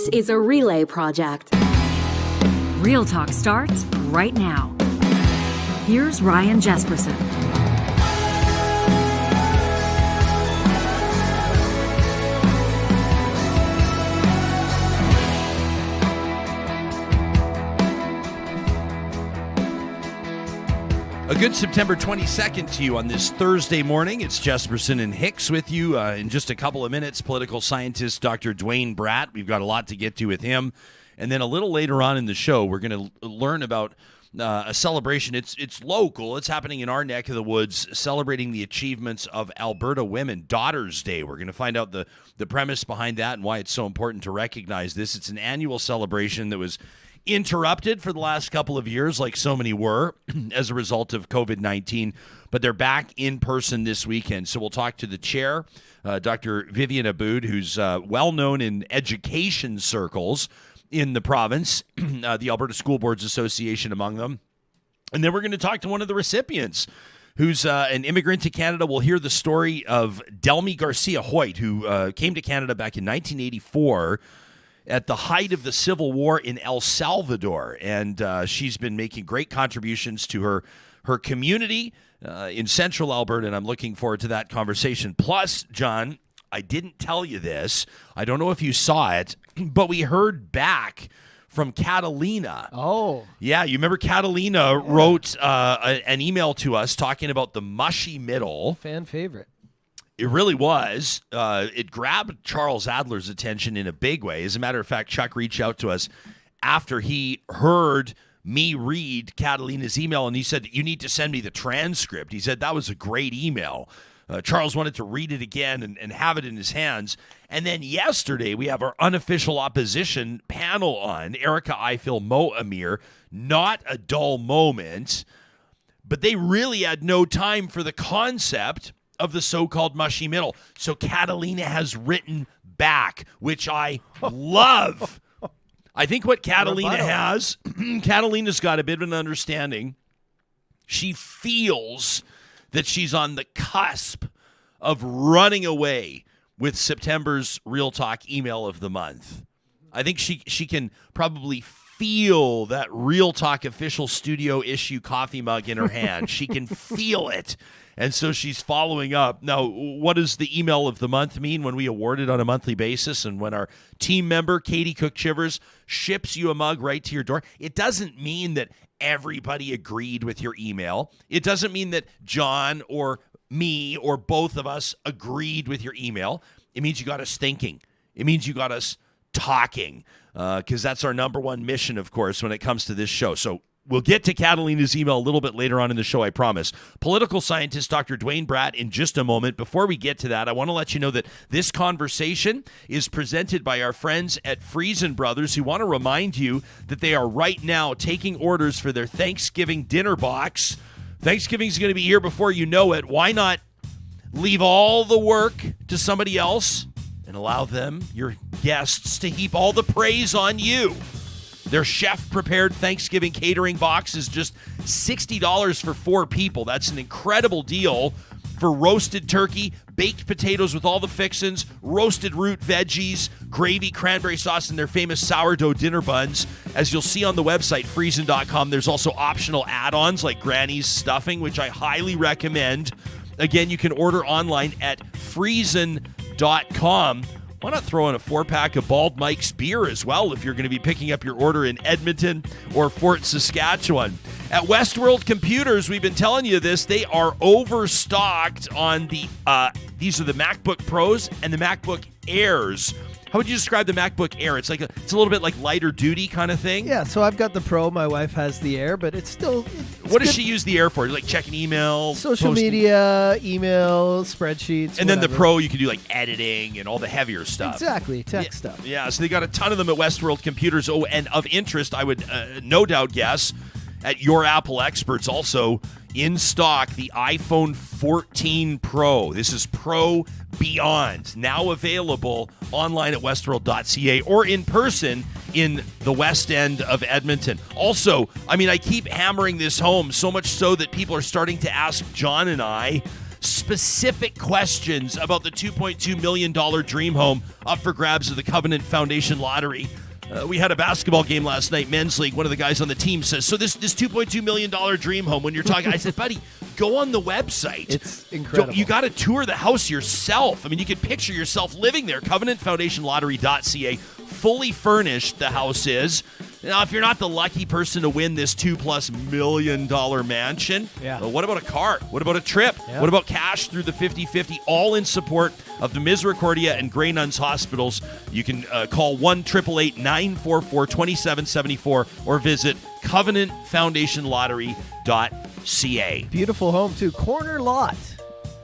This is a relay project. Real Talk starts right now. Here's Ryan Jesperson. A good September 22nd to you on this Thursday morning. It's Jesperson and Hicks with you. In just a couple of minutes, political scientist Dr. Duane Bratt. We've got a lot to get to with him. And then a little later on in the show, we're going to learn about a celebration. It's local. It's happening in our neck of the woods, celebrating the achievements of Alberta women. Daughters Day. We're going to find out the premise behind that and why it's so important to recognize this. It's an annual celebration that was interrupted for the last couple of years, like so many were, as a result of COVID-19. But they're back in person this weekend. So we'll talk to the chair, Dr. Vivian Abboud, who's well-known in education circles in the province, the Alberta School Boards Association among them. And then we're going to talk to one of the recipients, who's an immigrant to Canada. We'll hear the story of Delmy Garcia-Hoyt, who came to Canada back in 1984 at the height of the Civil War in El Salvador. And she's been making great contributions to her community in central Alberta, and I'm looking forward to that conversation. Plus, John, I didn't tell you this. I don't know if you saw it, but we heard back from Catalina. Oh. Yeah, you remember Catalina wrote an email to us talking about the mushy middle. Fan favorite. It really was. It grabbed Charles Adler's attention in a big way. As a matter of fact, Chuck reached out to us after he heard me read Catalina's email, and he said, "You need to send me the transcript." He said, "That was a great email." Charles wanted to read it again and have it in his hands. And then yesterday, we have our unofficial opposition panel on, Erica, Ifill, Mo Amir. Not a dull moment, but they really had no time for the concept of the so-called mushy middle. So Catalina has written back, which I love. I think what Catalina has, Catalina's got a bit of an understanding. She feels that she's on the cusp of running away with September's Real Talk email of the month. I think she can probably feel that Real Talk official studio issue coffee mug in her hand. She can feel it. And so she's following up. Now, what does the email of the month mean when we award it on a monthly basis and when our team member, Katie Cook-Chivers, ships you a mug right to your door? It doesn't mean that everybody agreed with your email. It doesn't mean that John or me or both of us agreed with your email. It means you got us thinking. It means you got us talking, because that's our number one mission, of course, when it comes to this show. So we'll get to Catalina's email a little bit later on in the show, I promise. Political scientist Dr. Duane Bratt in just a moment. Before we get to that, I want to let you know that this conversation is presented by our friends at Friesen Brothers, who want to remind you that they are right now taking orders for their Thanksgiving dinner box. Thanksgiving's going to be here before you know it. Why not leave all the work to somebody else and allow them, your guests, to heap all the praise on you? Their chef-prepared Thanksgiving catering box is just $60 for 4 people. That's an incredible deal for roasted turkey, baked potatoes with all the fixins, roasted root veggies, gravy, cranberry sauce, and their famous sourdough dinner buns. As you'll see on the website, Friesen.com, there's also optional add-ons like Granny's stuffing, which I highly recommend. Again, you can order online at Friesen.com. Why not throw in a 4-pack of Bald Mike's beer as well if you're going to be picking up your order in Edmonton or Fort Saskatchewan? At Westworld Computers, we've been telling you this, they are overstocked on the, these are the MacBook Pros and the MacBook Airs. How would you describe the MacBook Air? It's a little bit like lighter duty kind of thing. Yeah, so I've got the Pro. My wife has the Air, but it's still. What does she use the Air for? Like checking email, social media, email, spreadsheets, and whatever. then the Pro, you can do like editing and all the heavier stuff. Exactly, tech stuff. Yeah, so they got a ton of them at Westworld Computers. Oh, and of interest, I would no doubt guess at your Apple experts also in stock the iPhone 14 Pro. This is Pro Beyond, now available online at westworld.ca or in person in the West End of Edmonton. Also, I keep hammering this home, so much so that people are starting to ask John and I specific questions about the $2.2 million dream home up for grabs of the Covenant Foundation lottery. We had a basketball game last night, men's league. One of the guys on the team says, so this $2.2 million dream home, when you're talking, I said, buddy, go on the website. It's incredible. You got to tour the house yourself. I mean, you could picture yourself living there. CovenantFoundationLottery.ca, fully furnished the house is. Now, if you're not the lucky person to win this $2+ million mansion, well, what about a car? What about a trip? Yeah. What about cash through the 50/50, all in support of the Misericordia and Grey Nuns hospitals? You can call 1-888-944-2774 or visit CovenantFoundationLottery.ca. Beautiful home, too. Corner lot,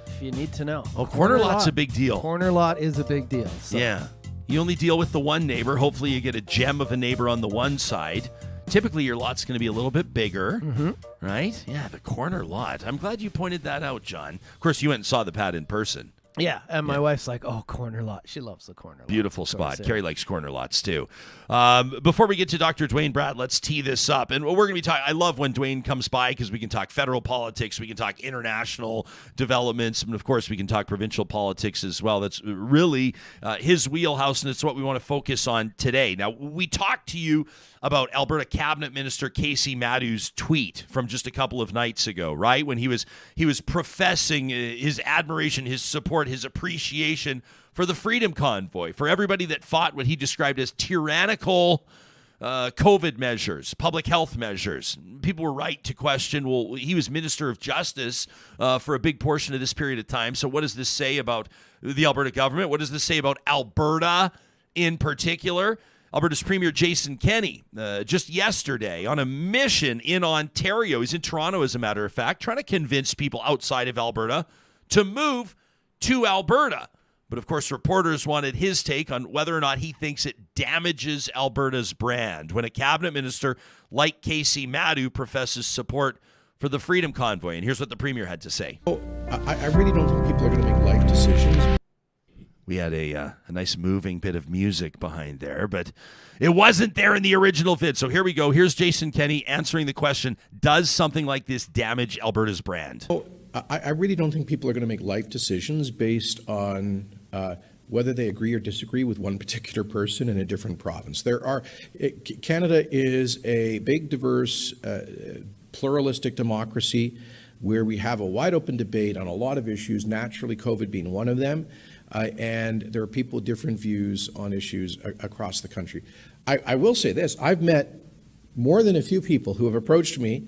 if you need to know. Oh, corner lot's a big deal. Corner lot is a big deal. So. Yeah. You only deal with the one neighbor. Hopefully you get a gem of a neighbor on the one side. Typically your lot's going to be a little bit bigger, right? Yeah, the corner lot. I'm glad you pointed that out, John. Of course, you went and saw the pad in person. Yeah, and my wife's like, oh, corner lot. She loves the corner lot. Beautiful spot. Carrie likes corner lots, too. Before we get to Dr. Duane Bratt, let's tee this up. And we're going to be talking, I love when Duane comes by because we can talk federal politics, we can talk international developments, and of course we can talk provincial politics as well. That's really his wheelhouse, and it's what we want to focus on today. Now, we talked to you about Alberta Cabinet Minister Kaycee Madu's tweet from just a couple of nights ago, right? When he was professing his admiration, his support, his appreciation for the Freedom Convoy, for everybody that fought what he described as tyrannical COVID measures, public health measures. People were right to question, well, he was Minister of Justice for a big portion of this period of time. So what does this say about the Alberta government? What does this say about Alberta in particular? Alberta's Premier Jason Kenney, just yesterday on a mission in Ontario, he's in Toronto as a matter of fact, trying to convince people outside of Alberta to move to Alberta. But of course, reporters wanted his take on whether or not he thinks it damages Alberta's brand when a cabinet minister like Kaycee Madu professes support for the Freedom Convoy. And here's what the Premier had to say. I really don't think people are going to make life decisions. We had a nice moving bit of music behind there, but it wasn't there in the original vid. So here we go. Here's Jason Kenney answering the question, does something like this damage Alberta's brand? I really don't think people are going to make life decisions based on whether they agree or disagree with one particular person in a different province. Canada is a big, diverse, pluralistic democracy where we have a wide open debate on a lot of issues, naturally COVID being one of them. And there are people with different views on issues across the country. I will say this, I've met more than a few people who have approached me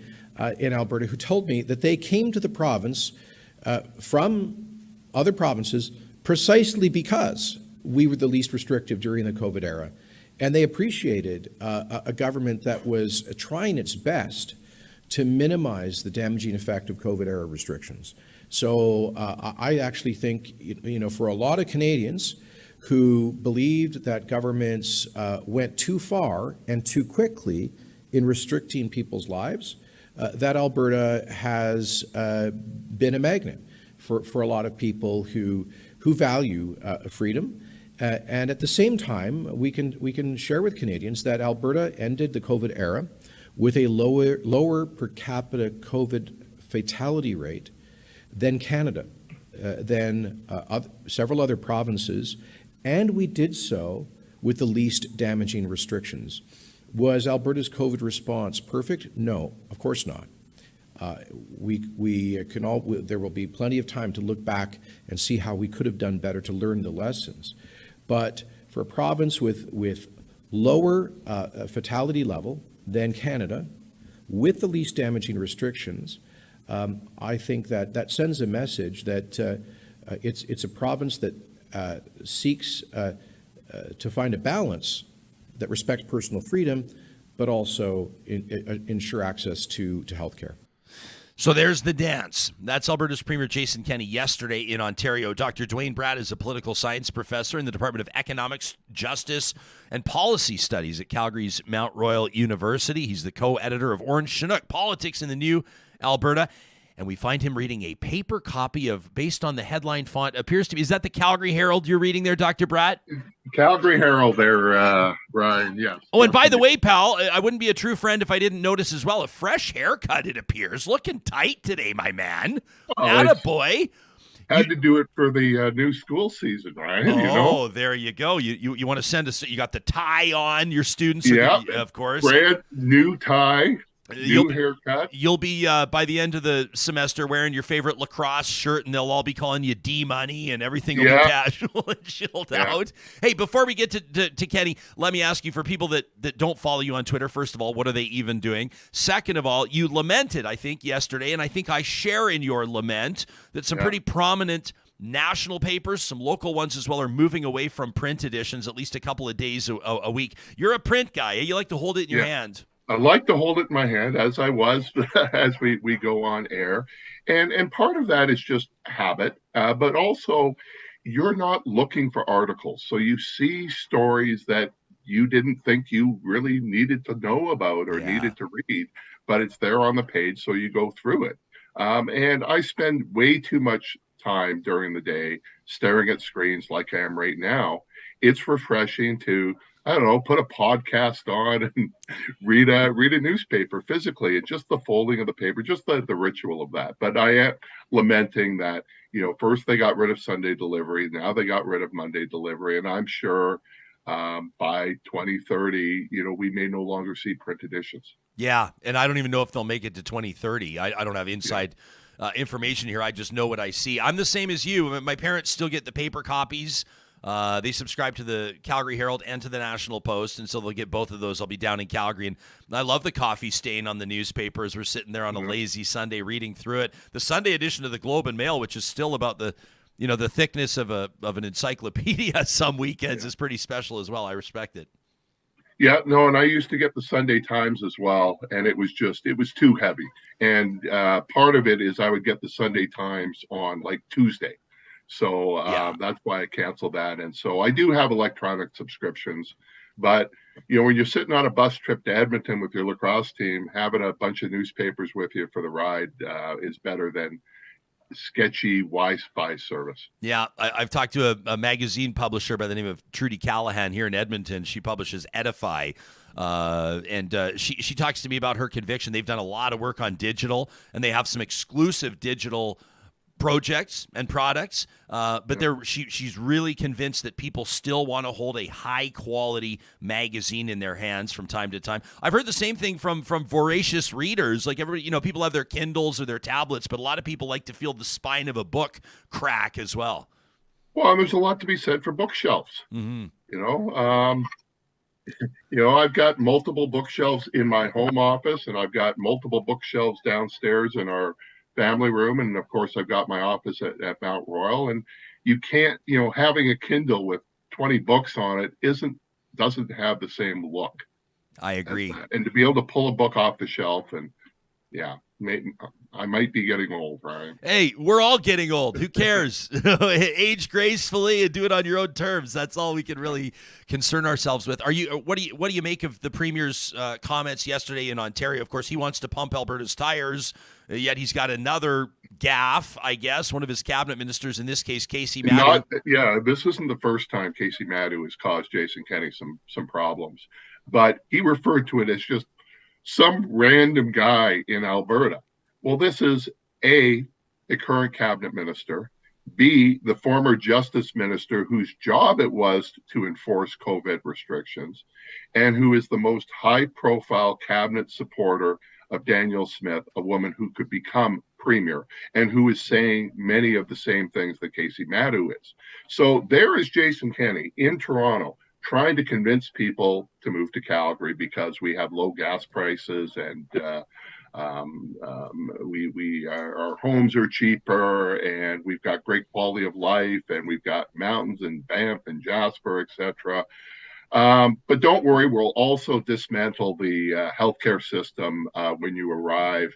in Alberta who told me that they came to the province from other provinces precisely because we were the least restrictive during the COVID era. And they appreciated a government that was trying its best to minimize the damaging effect of COVID era restrictions. So I actually think, for a lot of Canadians who believed that governments went too far and too quickly in restricting people's lives, that Alberta has been a magnet for a lot of people who value freedom. And at the same time, we can share with Canadians that Alberta ended the COVID era with a lower per capita COVID fatality rate than Canada, than several other provinces, and we did so with the least damaging restrictions. Was Alberta's COVID response perfect? No, of course not. There will be plenty of time to look back and see how we could have done better to learn the lessons. But for a province with lower fatality level than Canada, with the least damaging restrictions, I think that sends a message that it's a province that seeks to find a balance that respects personal freedom, but also ensure access to health care. So there's the dance. That's Alberta's Premier Jason Kenney yesterday in Ontario. Dr. Duane Bratt is a political science professor in the Department of Economics, Justice, and Policy Studies at Calgary's Mount Royal University. He's the co-editor of Orange Chinook, Politics in the New Alberta. And we find him reading a paper copy of, based on the headline font, appears to be, is that the Calgary Herald you're reading there, Dr. Bratt? Calgary Herald there, Ryan, yes. Oh, and by the way, pal, I wouldn't be a true friend if I didn't notice as well, a fresh haircut, it appears. Looking tight today, my man. Attaboy. Had to do it for the new school season, Ryan. Oh, there you go. You want to send us? You got the tie on. Your students, Yeah, of course. Brand new tie, You'll new haircut. You'll be by the end of the semester wearing your favorite lacrosse shirt, and they'll all be calling you D Money, and everything will be casual and chilled out. Hey, before we get to Kenny, let me ask you, for people that don't follow you on Twitter, first of all, what are they even doing? Second of all, you lamented, I think, yesterday, and I think I share in your lament, that some pretty prominent national papers, some local ones as well, are moving away from print editions at least a couple of days a week. You're a print guy. Eh? You like to hold it in your hand. I like to hold it in my hand, as I was as we go on air. And part of that is just habit, but also you're not looking for articles. So you see stories that you didn't think you really needed to know about or needed to read, but it's there on the page, so you go through it. And I spend way too much time during the day staring at screens like I am right now. It's refreshing to, I don't know, put a podcast on and read a newspaper physically. It's just the folding of the paper, just the ritual of that. But I am lamenting that, first they got rid of Sunday delivery. Now they got rid of Monday delivery. And I'm sure by 2030, we may no longer see print editions. Yeah, and I don't even know if they'll make it to 2030. I don't have inside information here. I just know what I see. I'm the same as you. My parents still get the paper copies. They subscribe to the Calgary Herald and to the National Post, and so they'll get both of those. I'll be down in Calgary, and I love the coffee stain on the newspaper as we're sitting there on a lazy Sunday reading through it. The Sunday edition of the Globe and Mail, which is still about the thickness of an encyclopedia some weekends, is pretty special as well. I respect it. Yeah, no, and I used to get the Sunday Times as well, and it was too heavy. And part of it is I would get the Sunday Times on like Tuesday. So that's why I canceled that. And so I do have electronic subscriptions. But, when you're sitting on a bus trip to Edmonton with your lacrosse team, having a bunch of newspapers with you for the ride is better than sketchy Wi-Fi service. Yeah, I've talked to a magazine publisher by the name of Trudy Callahan here in Edmonton. She publishes Edify. And she talks to me about her conviction. They've done a lot of work on digital, and they have some exclusive digital projects and products, but she's really convinced that people still want to hold a high quality magazine in their hands from time to time. I've heard the same thing from voracious readers. Like people have their Kindles or their tablets, but a lot of people like to feel the spine of a book crack as well. Well, there's a lot to be said for bookshelves. Mm-hmm. I've got multiple bookshelves in my home office, and I've got multiple bookshelves downstairs in our family room, and of course I've got my office at Mount Royal. And you can't, having a Kindle with 20 books on it doesn't have the same look. I agree. And to be able to pull a book off the shelf, and I might be getting old, Ryan. Hey, we're all getting old. Who cares? Age gracefully and do it on your own terms. That's all we can really concern ourselves with. What do you make of the Premier's comments yesterday in Ontario? Of course, he wants to pump Alberta's tires, yet he's got another gaffe, I guess, one of his cabinet ministers, in this case, Kaycee Madu. This isn't the first time Kaycee Madu has caused Jason Kenney some problems, but he referred to it as just some random guy in Alberta. Well, this is A, the current cabinet minister, B, the former justice minister whose job it was to enforce COVID restrictions, and who is the most high-profile cabinet supporter of Danielle Smith, a woman who could become premier, and who is saying many of the same things that Kaycee Madu is. So there is Jason Kenney in Toronto trying to convince people to move to Calgary because we have low gas prices and our homes are cheaper and we've got great quality of life and we've got mountains in Banff and Jasper, etc. But don't worry, we'll also dismantle the healthcare system when you arrive.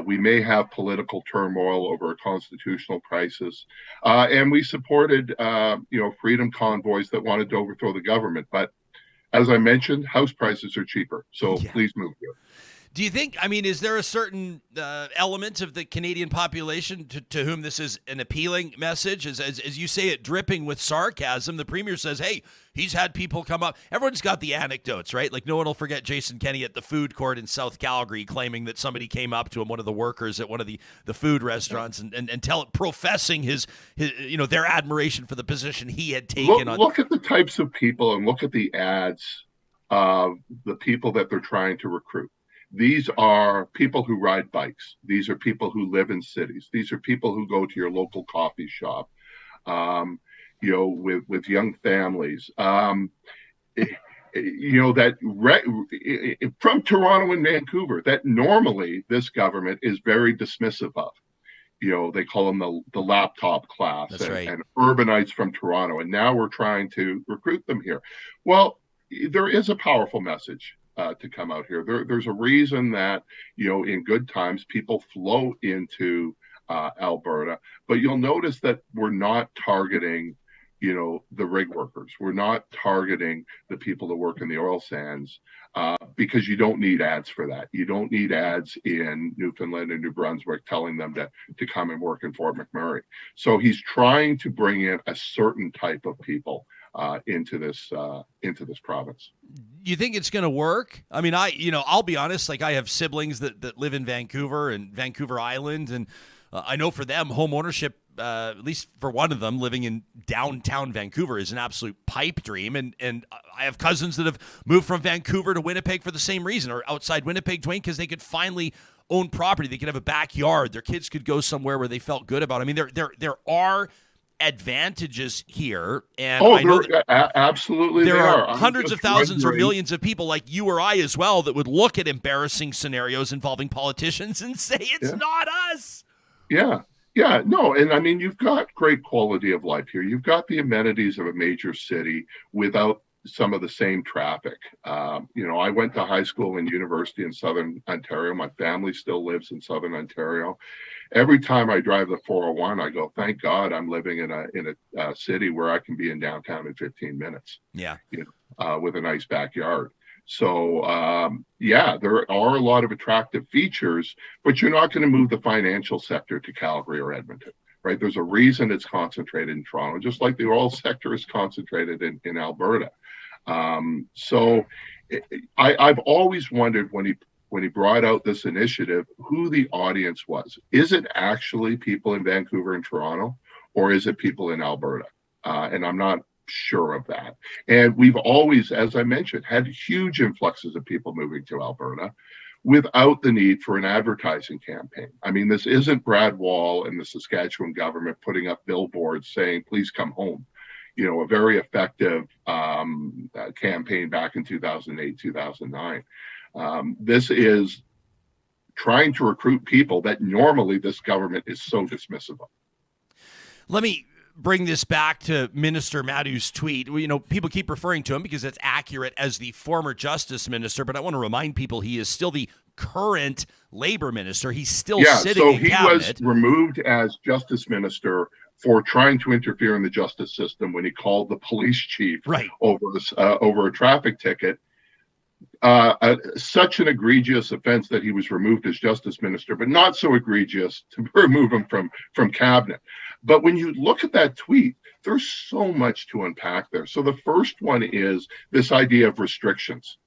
We may have political turmoil over a constitutional crisis. And we supported, freedom convoys that wanted to overthrow the government. But as I mentioned, house prices are cheaper. So please move here. Do you think, I mean, is there a certain element of the Canadian population to whom this is an appealing message? As you say it, dripping with sarcasm, the Premier says, hey, he's had people come up. Everyone's got the anecdotes, right? Like no one will forget Jason Kenney at the food court in South Calgary claiming that somebody came up to him, one of the workers at one of the food restaurants, and professing his their admiration for the position he had taken. Look at the types of people and look at the ads of the people that they're trying to recruit. These are people who ride bikes. These are people who live in cities. These are people who go to your local coffee shop, with young families. From Toronto and Vancouver, that normally this government is very dismissive of. They call them the laptop class. That's right. And urbanites from Toronto. And now we're trying to recruit them here. Well, there is a powerful message to come out here. There's a reason that, in good times, people flow into Alberta. But you'll notice that we're not targeting, the rig workers. We're not targeting the people that work in the oil sands because you don't need ads for that. You don't need ads in Newfoundland and New Brunswick telling them to come and work in Fort McMurray. So he's trying to bring in a certain type of people into this province. You think it's going to work? I mean, I'll be honest. Like I have siblings that live in Vancouver and Vancouver Island, and I know for them, home ownership, at least for one of them, living in downtown Vancouver, is an absolute pipe dream. And I have cousins that have moved from Vancouver to Winnipeg for the same reason, or outside Winnipeg, Duane, because they could finally own property. They could have a backyard. Their kids could go somewhere where they felt good about it. I mean, there are advantages here, and I know absolutely there are hundreds of thousands or millions of people like you or I as well that would look at embarrassing scenarios involving politicians and say it's not us. No, and I mean, you've got great quality of life here. You've got the amenities of a major city without some of the same traffic. I went to high school and university in Southern Ontario. My family still lives in Southern Ontario. Every time I drive the 401, I go, thank God I'm living in a city where I can be in downtown in 15 minutes. Yeah. With a nice backyard. So, there are a lot of attractive features, but you're not going to move the financial sector to Calgary or Edmonton, right? There's a reason it's concentrated in Toronto, just like the oil sector is concentrated in Alberta. I've always wondered when he brought out this initiative, who the audience was. Is it actually people in Vancouver and Toronto, or is it people in Alberta? And I'm not sure of that. And we've always, as I mentioned, had huge influxes of people moving to Alberta without the need for an advertising campaign. I mean, this isn't Brad Wall and the Saskatchewan government putting up billboards saying, please come home. A very effective campaign back in 2008, 2009. This is trying to recruit people that normally this government is so dismissive of. Let me bring this back to Minister Madu's tweet. People keep referring to him because it's accurate as the former justice minister, but I want to remind people he is still the current labor minister. He's still sitting in cabinet. So he was removed as justice minister for trying to interfere in the justice system when he called the police chief over a traffic ticket. Such an egregious offense that he was removed as justice minister, but not so egregious to remove him from cabinet. But when you look at that tweet, there's so much to unpack there. So the first one is this idea of restrictions,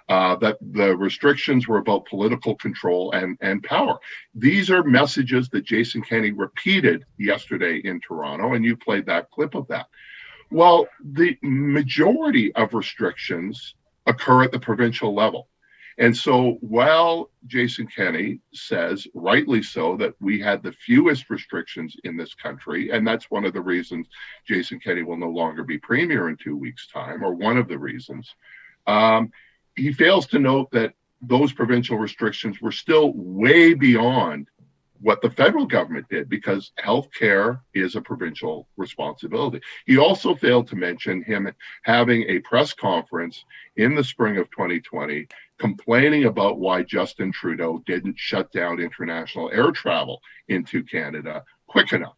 that the restrictions were about political control and power. These are messages that Jason Kenney repeated yesterday in Toronto, and you played that clip of that. Well, the majority of restrictions occur at the provincial level. And so while Jason Kenney says, rightly so, that we had the fewest restrictions in this country, and that's one of the reasons Jason Kenney will no longer be premier in 2 weeks' time, or one of the reasons, he fails to note that those provincial restrictions were still way beyond what the federal government did, because healthcare is a provincial responsibility. He also failed to mention him having a press conference in the spring of 2020 complaining about why Justin Trudeau didn't shut down international air travel into Canada quick enough.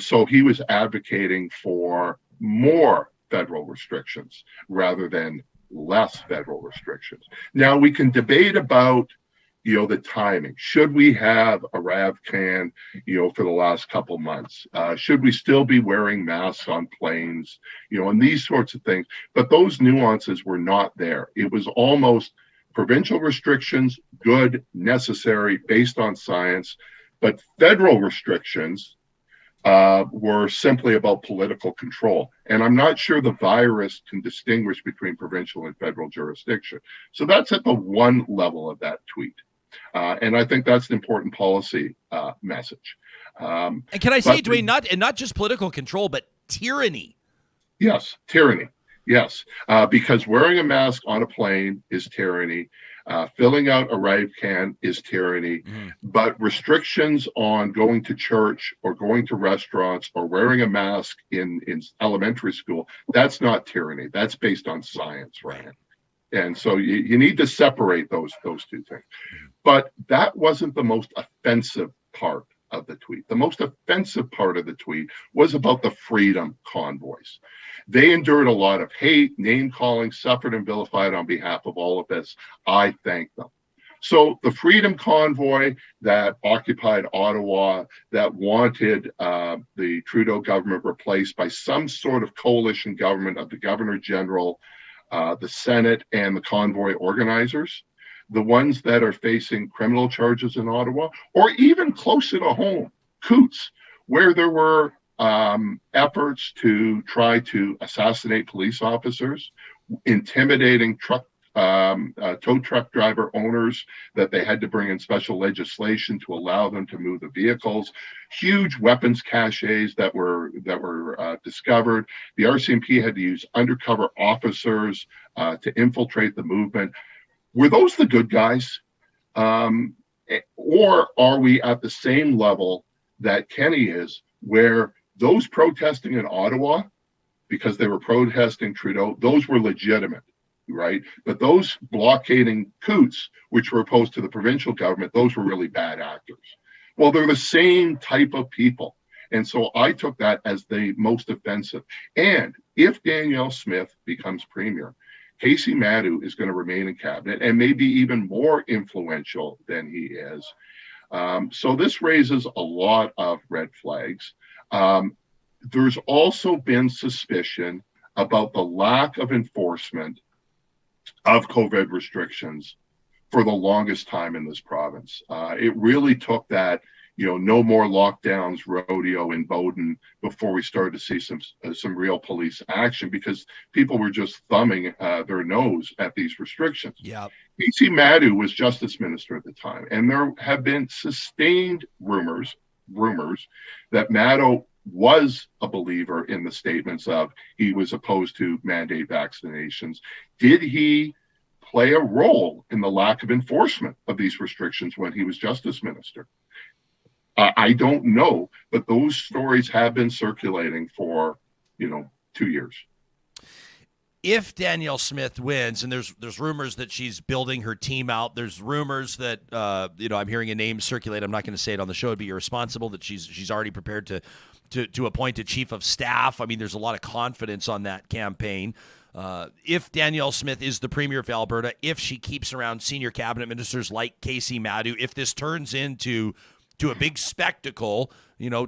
So he was advocating for more federal restrictions rather than less federal restrictions. Now, we can debate about the timing. Should we have a RAV can, for the last couple months? Should we still be wearing masks on planes? And these sorts of things. But those nuances were not there. It was almost provincial restrictions, good, necessary, based on science. But federal restrictions were simply about political control. And I'm not sure the virus can distinguish between provincial and federal jurisdiction. So that's at the one level of that tweet. And I think that's an important policy message. And can I say, Duane, not just political control, but tyranny? Yes, tyranny. Yes, because wearing a mask on a plane is tyranny. Filling out a RAV can is tyranny. But restrictions on going to church or going to restaurants or wearing a mask in elementary school, that's not tyranny. That's based on science, right? And so you need to separate those two things. But that wasn't the most offensive part of the tweet. The most offensive part of the tweet was about the freedom convoys. They endured a lot of hate, name-calling, suffered and vilified on behalf of all of this. I thank them. So the freedom convoy that occupied Ottawa, that wanted the Trudeau government replaced by some sort of coalition government of the Governor General, the Senate, and the convoy organizers, the ones that are facing criminal charges in Ottawa, or even closer to home, Coots, where there were efforts to try to assassinate police officers, intimidating tow truck driver owners that they had to bring in special legislation to allow them to move the vehicles, huge weapons caches that were discovered. The RCMP had to use undercover officers to infiltrate the movement. Were those the good guys? Or are we at the same level that Kenny is, where those protesting in Ottawa, because they were protesting Trudeau, those were legitimate, right? But those blockading Coots, which were opposed to the provincial government, those were really bad actors. Well, they're the same type of people. And so I took that as the most offensive. And if Danielle Smith becomes premier, Kaycee Madu is going to remain in cabinet and maybe even more influential than he is. So this raises a lot of red flags. There's also been suspicion about the lack of enforcement of COVID restrictions for the longest time in this province. It really took that, no more lockdowns rodeo in Bowden before we started to see some real police action, because people were just thumbing their nose at these restrictions. Yeah. Kaycee Madu was justice minister at the time, and there have been sustained rumors that Madu was a believer in the statements of he was opposed to mandate vaccinations. Did he play a role in the lack of enforcement of these restrictions when he was justice minister? I don't know, but those stories have been circulating for, 2 years. If Danielle Smith wins, and there's rumors that she's building her team out, there's rumors that I'm hearing a name circulate. I'm not going to say it on the show; it'd be irresponsible. That she's already prepared to appoint a chief of staff. I mean, there's a lot of confidence on that campaign. If Danielle Smith is the premier of Alberta, if she keeps around senior cabinet ministers like Kaycee Madu, if this turns into a big spectacle,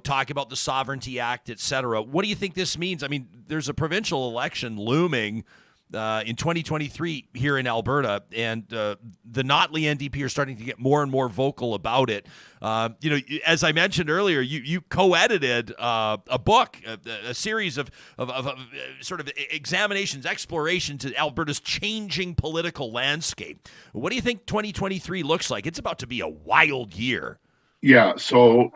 talk about the Sovereignty Act, et cetera. What do you think this means? I mean, there's a provincial election looming in 2023 here in Alberta, and the Notley NDP are starting to get more and more vocal about it. As I mentioned earlier, you co-edited a book, a series of sort of examinations, exploration to Alberta's changing political landscape. What do you think 2023 looks like? It's about to be a wild year. Yeah, so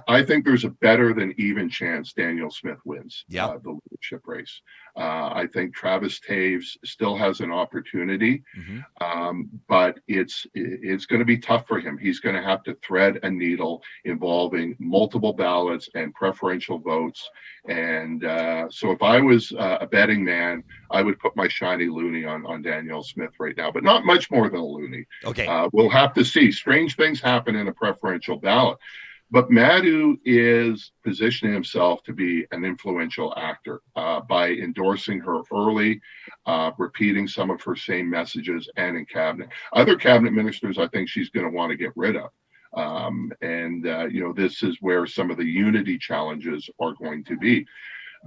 I think there's a better than even chance Danielle Smith wins the leadership race. I think Travis Taves still has an opportunity, but it's going to be tough for him. He's going to have to thread a needle involving multiple ballots and preferential votes. And so if I was a betting man, I would put my shiny loonie on Danielle Smith right now, but not much more than a loonie. Okay. We'll have to see. Strange things happen in a preferential ballot. But Madu is positioning himself to be an influential actor by endorsing her early, repeating some of her same messages, and in cabinet. Other cabinet ministers, I think she's going to want to get rid of. This is where some of the unity challenges are going to be.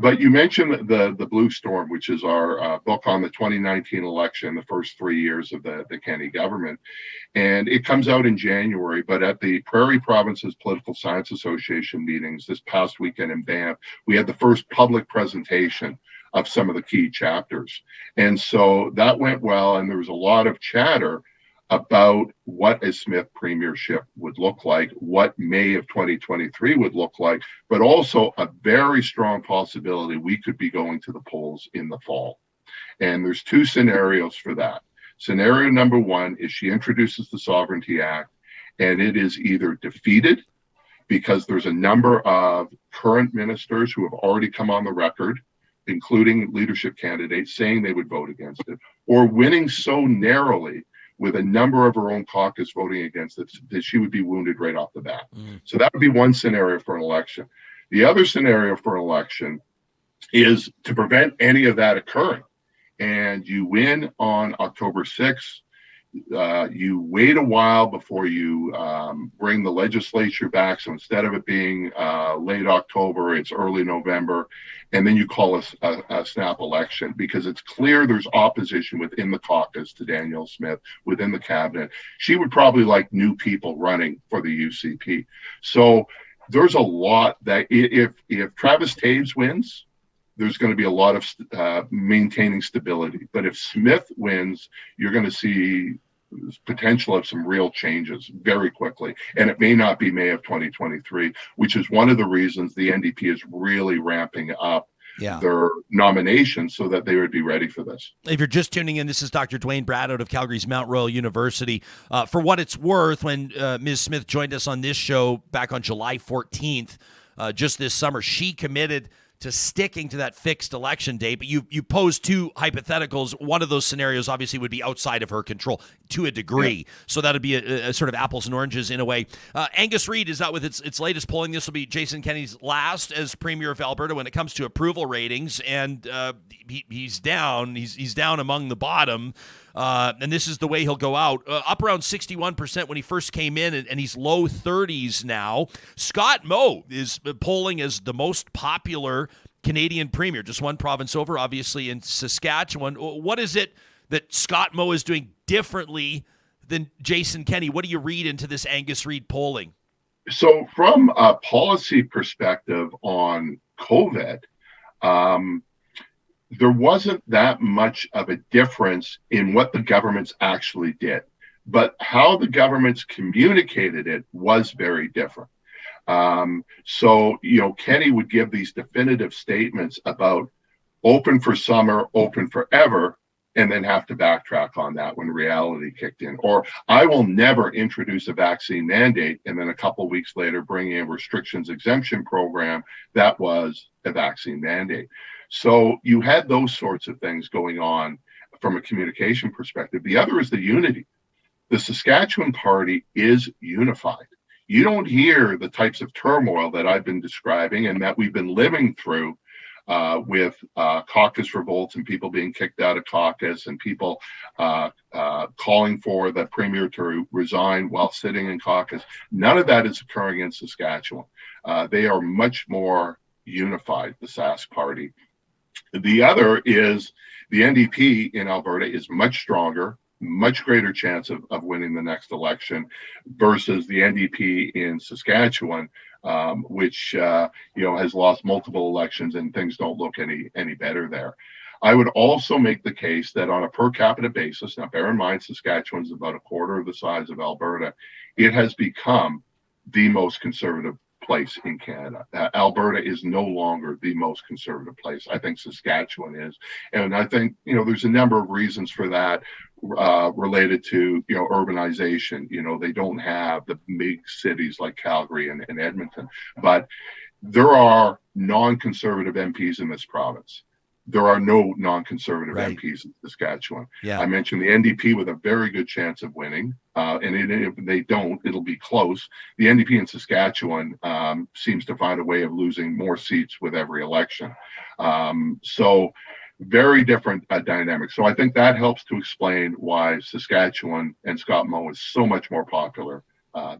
But you mentioned the Blue Storm, which is our book on the 2019 election, the first 3 years of the Kenney government. And it comes out in January, but at the Prairie Provinces Political Science Association meetings this past weekend in Banff, we had the first public presentation of some of the key chapters. And so that went well, and there was a lot of chatter about what a Smith premiership would look like, what May of 2023 would look like, but also a very strong possibility we could be going to the polls in the fall. And there's two scenarios for that. Scenario number one is she introduces the Sovereignty Act, and it is either defeated because there's a number of current ministers who have already come on the record, including leadership candidates, saying they would vote against it, or winning so narrowly with a number of her own caucus voting against it that she would be wounded right off the bat. So that would be one scenario for an election. The other scenario for an election is to prevent any of that occurring. And you win on October 6th. You wait a while before you bring the legislature back. So instead of it being late October, it's early November. And then you call a snap election because it's clear there's opposition within the caucus to Danielle Smith, within the cabinet. She would probably like new people running for the UCP. So there's a lot that if Travis Taves wins, there's going to be a lot of maintaining stability. But if Smith wins, you're going to see potential of some real changes very quickly. And it may not be May of 2023, which is one of the reasons the NDP is really ramping up their nominations so that they would be ready for this. If you're just tuning in, this is Dr. Duane Bratt out of Calgary's Mount Royal University. For what it's worth, when Ms. Smith joined us on this show back on July 14th, just this summer, she committed to sticking to that fixed election date. But you posed two hypotheticals. One of those scenarios obviously would be outside of her control to a degree. Yeah. So that would be a sort of apples and oranges in a way. Angus Reid is out with its latest polling. This will be Jason Kenney's last as Premier of Alberta when it comes to approval ratings. And he's down. He's down among the bottom. And this is the way he'll go out. Up around 61% when he first came in, and he's low 30s now. Scott Moe is polling as the most popular Canadian premier, just one province over, obviously, in Saskatchewan. What is it that Scott Moe is doing differently than Jason Kenney? What do you read into this Angus Reid polling? So from a policy perspective on COVID, there wasn't that much of a difference in what the governments actually did, but how the governments communicated it was very different. Kenney would give these definitive statements about open for summer, open forever, and then have to backtrack on that when reality kicked in. Or I will never introduce a vaccine mandate, and then a couple of weeks later bring in a restrictions exemption program that was a vaccine mandate. So you had those sorts of things going on from a communication perspective. The other is the unity. The Saskatchewan Party is unified. You don't hear the types of turmoil that I've been describing and that we've been living through with caucus revolts and people being kicked out of caucus and people calling for the premier to resign while sitting in caucus. None of that is occurring in Saskatchewan. They are much more unified, the Sask Party. The other is the NDP in Alberta is much stronger, much greater chance of winning the next election versus the NDP in Saskatchewan, which has lost multiple elections and things don't look any better there. I would also make the case that on a per capita basis, now bear in mind Saskatchewan's about a quarter of the size of Alberta, it has become the most conservative place in Canada. Alberta is no longer the most conservative place. I think Saskatchewan is. And I think, there's a number of reasons for that related to, urbanization. They don't have the big cities like Calgary and Edmonton, but there are non-conservative MPs in this province. there are no non-conservative Right. MPs in Saskatchewan. Yeah. I mentioned the NDP with a very good chance of winning, and if they don't, it'll be close. The NDP in Saskatchewan seems to find a way of losing more seats with every election. So very different dynamic. So I think that helps to explain why Saskatchewan and Scott Moe is so much more popular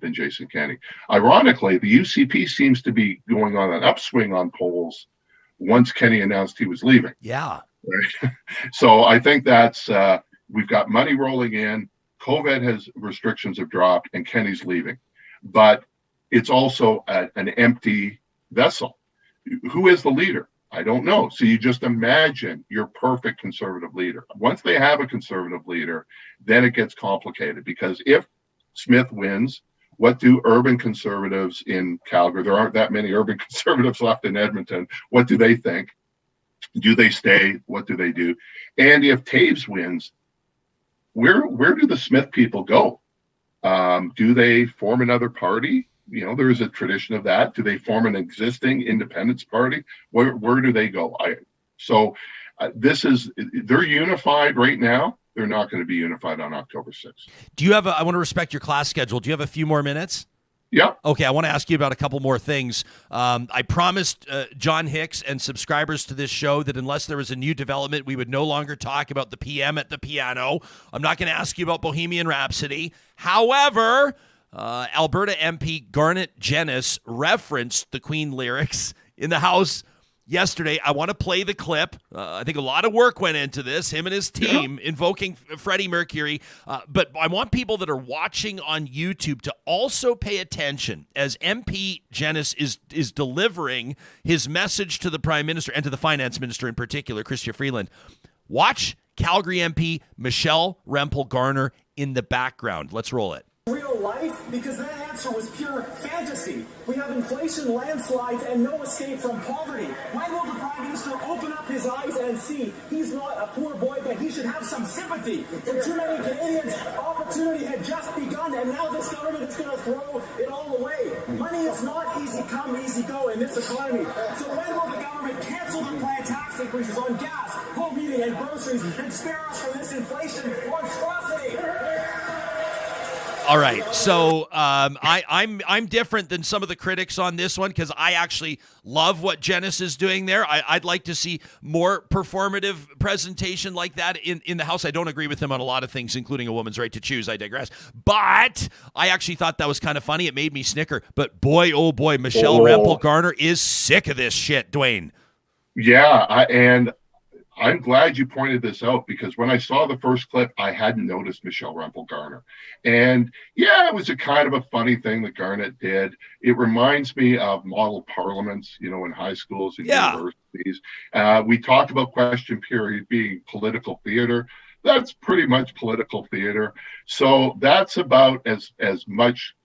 than Jason Kenney. Ironically, the UCP seems to be going on an upswing on polls once Kenney announced he was leaving. Yeah. Right? So I think that's, we've got money rolling in, COVID restrictions have dropped, and Kenney's leaving. But it's also an empty vessel. Who is the leader? I don't know. So you just imagine your perfect conservative leader. Once they have a conservative leader, then it gets complicated, because if Smith wins, what do urban conservatives in Calgary? There aren't that many urban conservatives left in Edmonton. What do they think? Do they stay? What do they do? And if Taves wins, where do the Smith people go? Do they form another party? You know, there is a tradition of that. Do they form an existing independence party? Where do they go? They're unified right now. They're not going to be unified on October 6th. Do you have I want to respect your class schedule. Do you have a few more minutes? Yeah. Okay, I want to ask you about a couple more things. I promised John Hicks and subscribers to this show that unless there was a new development, we would no longer talk about the PM at the piano. I'm not going to ask you about Bohemian Rhapsody. However, Alberta MP Garnet Genius referenced the Queen lyrics in the House yesterday. I want to play the clip. I think a lot of work went into this, him and his team invoking Freddy Mercury. But I want people that are watching on YouTube to also pay attention as MP Genius is delivering his message to the Prime Minister and to the Finance Minister in particular, Chrystia Freeland. Watch Calgary MP Michelle Rempel Garner in the background. Let's roll it. Real life, because that answer was pure fantasy. We have inflation, landslides, and no escape from poverty. When will the Prime Minister open up his eyes and see he's not a poor boy, but he should have some sympathy? For too many Canadians, opportunity had just begun, and now this government is going to throw it all away. Money is not easy come, easy go in this economy. So when will the government cancel the planned tax increases on gas, home heating, and groceries, and spare us from this inflation monstrosity? All right, so I'm different than some of the critics on this one because I actually love what Genius is doing there. I'd like to see more performative presentation like that in the House. I don't agree with him on a lot of things, including a woman's right to choose. I digress. But I actually thought that was kind of funny. It made me snicker. But boy, oh boy, Michelle Rempel Garner is sick of this shit, Duane. Yeah, and I'm glad you pointed this out, because when I saw the first clip, I hadn't noticed Michelle Rempel Garner. And yeah, it was a kind of a funny thing that Garnet did. It reminds me of model parliaments, you know, in high schools and universities. We talked about question period being political theater. That's pretty much political theater. So that's about as much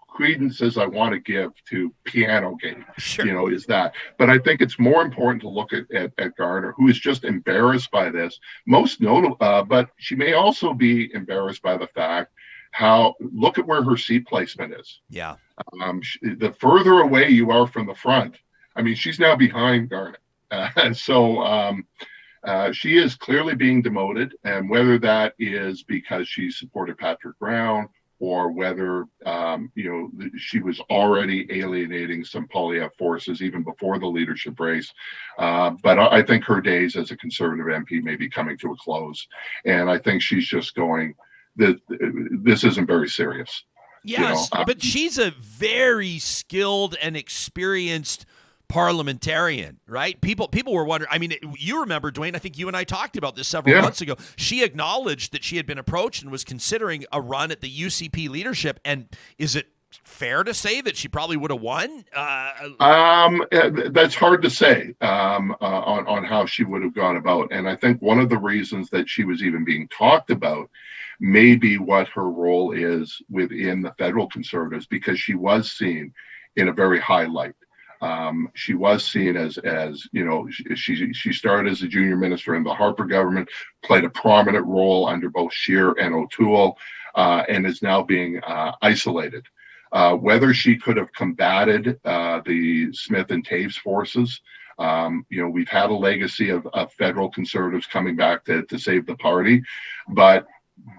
credence as I want to give to piano game, you know, is that. But I think it's more important to look at Garner, who is just embarrassed by this. Most notable, but she may also be embarrassed by the fact look at where her seat placement is. Yeah. The further away you are from the front, I mean, she's now behind Garnet. She is clearly being demoted, and whether that is because she supported Patrick Brown, or whether, she was already alienating some Poilievre forces even before the leadership race. But I think her days as a Conservative MP may be coming to a close. And I think she's just going, this isn't very serious. Yes, but she's a very skilled and experienced parliamentarian, right? People were wondering. I mean, you remember, Duane, I think you and I talked about this several months ago. She acknowledged that she had been approached and was considering a run at the UCP leadership. And is it fair to say that she probably would have won? That's hard to say on how she would have gone about. And I think one of the reasons that she was even being talked about may be what her role is within the federal Conservatives, because she was seen in a very high light. She was seen as she started as a junior minister in the Harper government, played a prominent role under both Scheer and O'Toole, and is now being isolated. Whether she could have combated the Smith and Taves forces We've had a legacy of federal conservatives coming back to save the party, but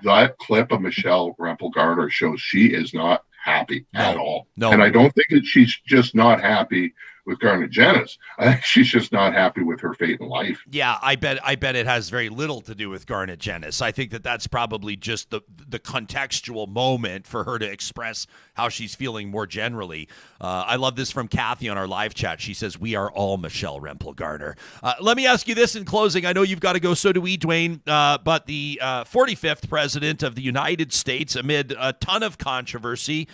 that clip of Michelle Rempel Garner shows she is not happy at all. No. And I don't think that she's just not happy with Garnet Genius. I think she's just not happy with her fate in life. Yeah, I bet it has very little to do with Garnet Genius. I think that's probably just the contextual moment for her to express how she's feeling more generally. I love this from Kathy on our live chat. She says, "We are all Michelle Rempel Garner." Let me ask you this in closing. I know you've got to go, so do we, Duane. But the 45th president of the United States, amid a ton of controversy,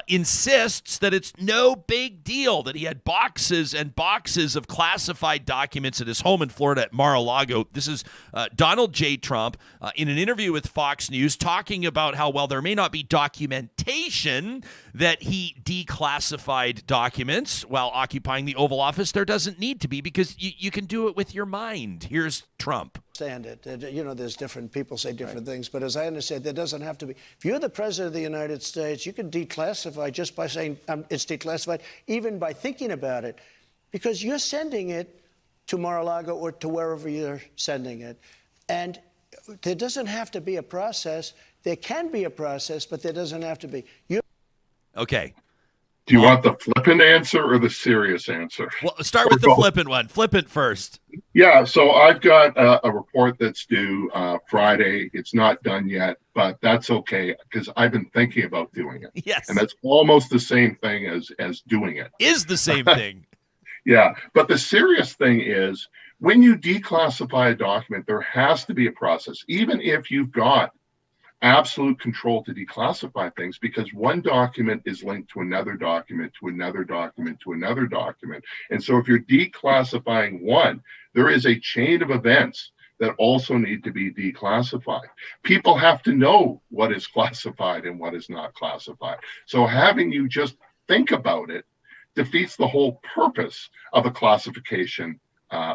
insists that it's no big deal that he had boxes and boxes of classified documents at his home in Florida at Mar-a-Lago. This is Donald J. Trump in an interview with Fox News talking about how, while there may not be documentation that he declassified documents while occupying the Oval Office, there doesn't need to be, because you can do it with your mind. Here's Trump. Understand it. There's different people say different things, but as I understand, there doesn't have to be. If you're the president of the United States, you can declassify just by saying it's declassified, even by thinking about it, because you're sending it to Mar-a-Lago or to wherever you're sending it. And there doesn't have to be a process. There can be a process, but there doesn't have to be. Okay. Do you want the flippant answer or the serious answer? Well, start with the flippant one. Flippant first. Yeah, so I've got a report that's due Friday. It's not done yet, but that's okay, because I've been thinking about doing it. Yes. And that's almost the same thing as doing it. Is the same thing. Yeah, but the serious thing is, when you declassify a document, there has to be a process, even if you've got absolute control to declassify things, because one document is linked to another document, to another document, to another document. And so if you're declassifying one, there is a chain of events that also need to be declassified. People have to know what is classified and what is not classified. So having you just think about it defeats the whole purpose of a classification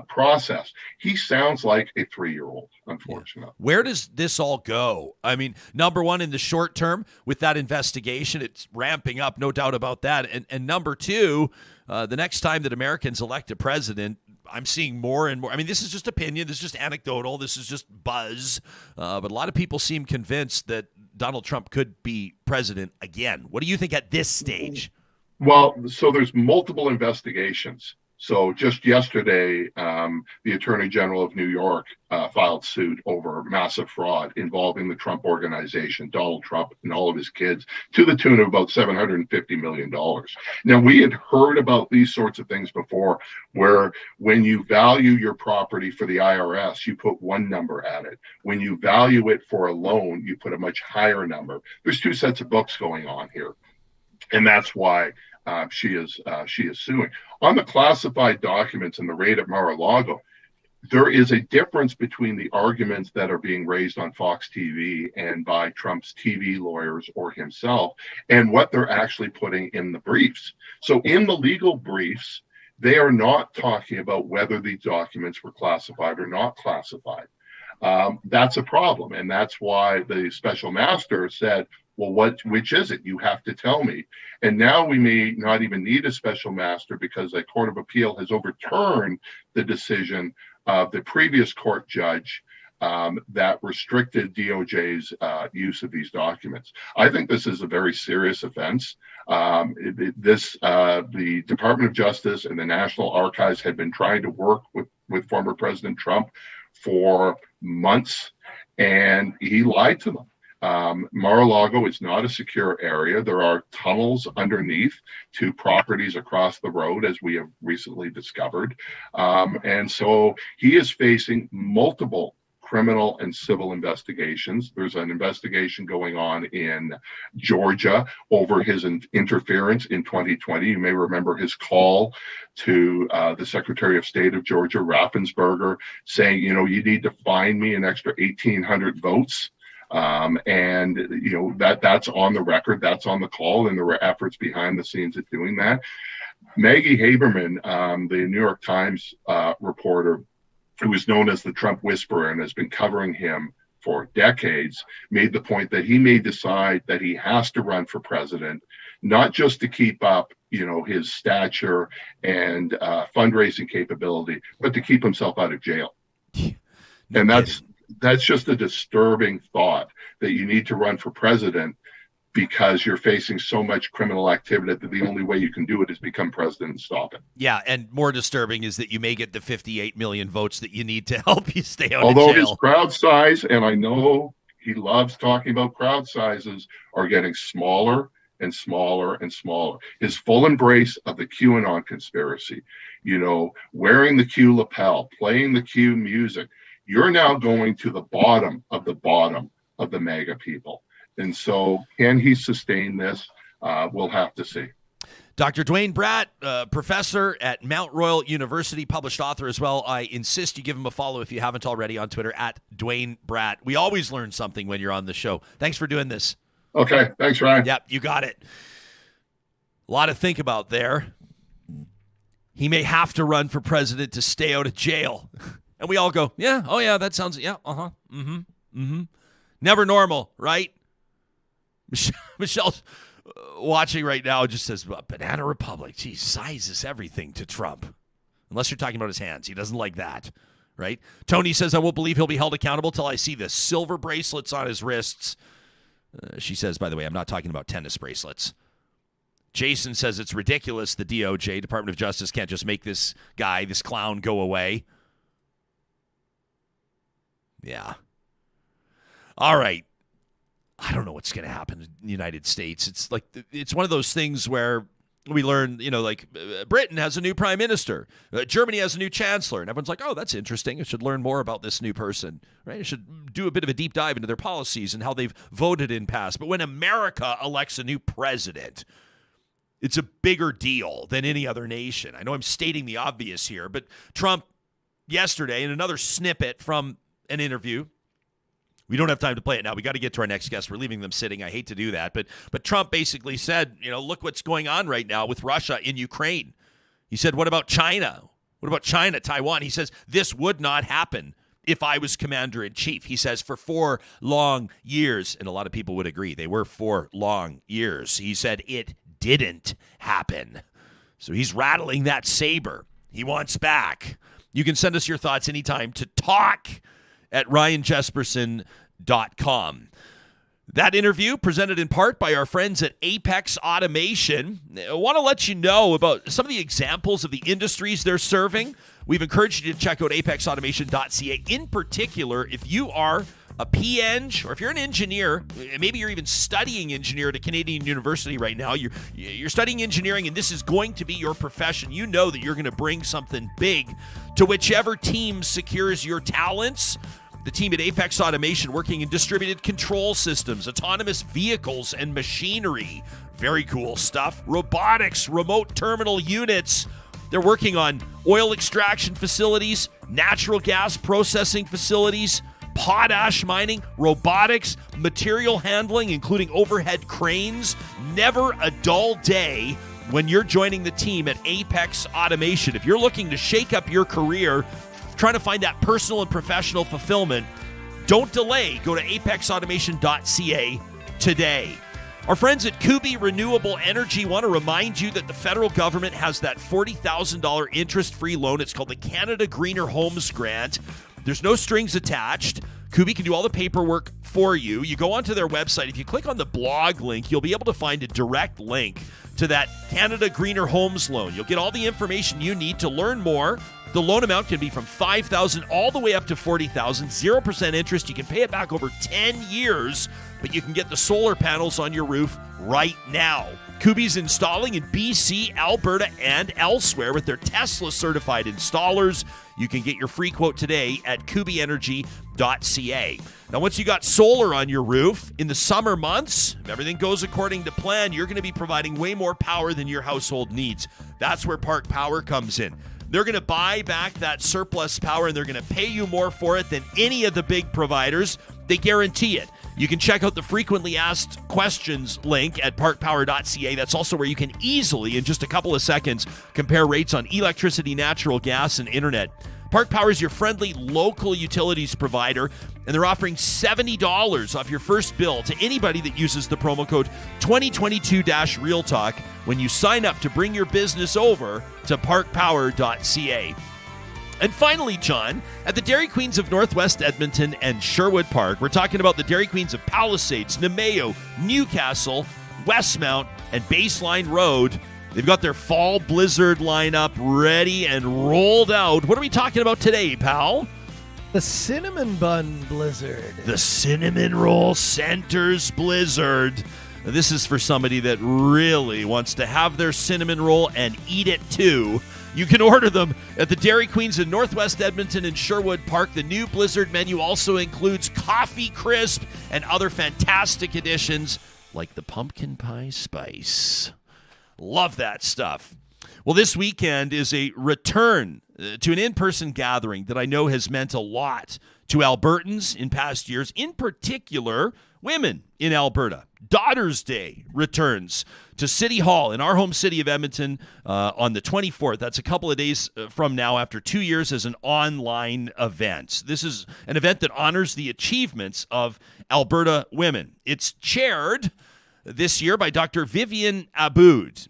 process. He sounds like a 3-year-old, unfortunately. Where does this all go? I mean, number one, in the short term, with that investigation, it's ramping up, no doubt about that. And number two, the next time that Americans elect a president, I'm seeing more and more. I mean, this is just opinion. This is just anecdotal. This is just buzz. But a lot of people seem convinced that Donald Trump could be president again. What do you think at this stage? Well, so there's multiple investigations. So just yesterday, the Attorney General of New York filed suit over massive fraud involving the Trump organization, Donald Trump and all of his kids, to the tune of about $750 million. Now, we had heard about these sorts of things before, where when you value your property for the IRS, you put one number at it. When you value it for a loan, you put a much higher number. There's two sets of books going on here. And that's why she is suing. On the classified documents and the raid at Mar-a-Lago, there is a difference between the arguments that are being raised on Fox TV and by Trump's TV lawyers or himself, and what they're actually putting in the briefs. So in the legal briefs, they are not talking about whether these documents were classified or not classified. That's a problem, and that's why the special master said, well, which is it? You have to tell me. And now we may not even need a special master, because a court of appeal has overturned the decision of the previous court judge that restricted DOJ's use of these documents. I think this is a very serious offense. The Department of Justice and the National Archives had been trying to work with former President Trump for months, and he lied to them. Mar-a-Lago is not a secure area. There are tunnels underneath to properties across the road, as we have recently discovered. And so he is facing multiple criminal and civil investigations. There's an investigation going on in Georgia over his interference in 2020. You may remember his call to the Secretary of State of Georgia, Raffensperger, saying, you need to find me an extra 1,800 votes. And that's on the record, that's on the call, and there were efforts behind the scenes at doing that. Maggie Haberman, the New York Times reporter, who is known as the Trump Whisperer and has been covering him for decades, made the point that he may decide that he has to run for president, not just to keep up, his stature and fundraising capability, but to keep himself out of jail. And that's just a disturbing thought, that you need to run for president because you're facing so much criminal activity that the only way you can do it is become president and stop it. Yeah, and more disturbing is that you may get the 58 million votes that you need to help you stay out Although of jail. His crowd size, and I know he loves talking about crowd sizes, are getting smaller and smaller and smaller. His full embrace of the QAnon conspiracy, wearing the Q lapel, playing the Q music, you're now going to the bottom of the MAGA people. And so can he sustain this? We'll have to see. Dr. Duane Bratt, professor at Mount Royal University, published author as well. I insist you give him a follow if you haven't already on Twitter, at Duane Bratt. We always learn something when you're on the show. Thanks for doing this. Okay. Thanks, Ryan. Yep, you got it. A lot to think about there. He may have to run for president to stay out of jail. And we all go, yeah, oh yeah, that sounds, yeah, uh-huh, mm-hmm, mm-hmm. Never normal, right? Michelle's watching right now, just says, Banana Republic, geez, sizes everything to Trump. Unless you're talking about his hands. He doesn't like that, right? Tony says, I won't believe he'll be held accountable till I see the silver bracelets on his wrists. She says, by the way, I'm not talking about tennis bracelets. Jason says it's ridiculous the DOJ, Department of Justice, can't just make this guy, this clown, go away. Yeah. All right. I don't know what's going to happen in the United States. It's like, it's one of those things where we learn, Britain has a new prime minister. Germany has a new chancellor. And everyone's like, oh, that's interesting. I should learn more about this new person, right? I should do a bit of a deep dive into their policies and how they've voted in past. But when America elects a new president, it's a bigger deal than any other nation. I know I'm stating the obvious here, but Trump yesterday, in another snippet from an interview, we don't have time to play it now. We got to get to our next guest. We're leaving them sitting. I hate to do that. But Trump basically said, look what's going on right now with Russia in Ukraine. He said, what about China? What about China, Taiwan? He says, this would not happen if I was commander-in-chief. He says, for 4 long years, and a lot of people would agree, they were 4 long years. He said, it didn't happen. So he's rattling that saber. He wants back. You can send us your thoughts anytime to talk at ryanjesperson.com. That interview presented in part by our friends at Apex Automation. I want to let you know about some of the examples of the industries they're serving. We've encouraged you to check out apexautomation.ca. In particular, if you are a PEng, or if you're an engineer, maybe you're even studying engineer at a Canadian university right now, you're studying engineering and this is going to be your profession, you know that you're going to bring something big to whichever team secures your talents. The team at Apex Automation working in distributed control systems, autonomous vehicles, and machinery. Very cool stuff. Robotics, remote terminal units. They're working on oil extraction facilities, natural gas processing facilities, potash mining, robotics, material handling, including overhead cranes. Never a dull day when you're joining the team at Apex Automation. If you're looking to shake up your career, trying to find that personal and professional fulfillment, don't delay. Go to apexautomation.ca today. Our friends at Kubi Renewable Energy want to remind you that the federal government has that $40,000 interest-free loan. It's called the Canada Greener Homes Grant. There's no strings attached. Kubi can do all the paperwork for you. You go onto their website. If you click on the blog link, you'll be able to find a direct link to that Canada Greener Homes loan. You'll get all the information you need to learn more. The loan amount can be from $5,000 all the way up to $40,000, 0% interest. You can pay it back over 10 years, but you can get the solar panels on your roof right now. Kubi's installing in BC, Alberta, and elsewhere with their Tesla-certified installers. You can get your free quote today at kubienergy.ca. Now, once you got solar on your roof, in the summer months, if everything goes according to plan, you're going to be providing way more power than your household needs. That's where Park Power comes in. They're going to buy back that surplus power, and they're going to pay you more for it than any of the big providers. They guarantee it. You can check out the frequently asked questions link at parkpower.ca. That's also where you can easily, in just a couple of seconds, compare rates on electricity, natural gas, and internet. Park Power is your friendly local utilities provider, and they're offering $70 off your first bill to anybody that uses the promo code 2022-RealTalk when you sign up to bring your business over to parkpower.ca. And finally, John, at the Dairy Queens of Northwest Edmonton and Sherwood Park, we're talking about the Dairy Queens of Palisades, Nemeo, Newcastle, Westmount, and Baseline Road. They've got their fall blizzard lineup ready and rolled out. What are we talking about today, pal? The cinnamon bun blizzard. The cinnamon roll centers blizzard. This is for somebody that really wants to have their cinnamon roll and eat it too. You can order them at the Dairy Queens in Northwest Edmonton and Sherwood Park. The new blizzard menu also includes coffee crisp and other fantastic additions like the pumpkin pie spice. Love that stuff. Well, this weekend is a return to an in-person gathering that I know has meant a lot to Albertans in past years, in particular women in Alberta. Daughters' Day returns to City Hall in our home city of Edmonton on the 24th. That's a couple of days from now, after 2 years as an online event. This is an event that honors the achievements of Alberta women. It's chaired this year by Dr. Vivian Abboud,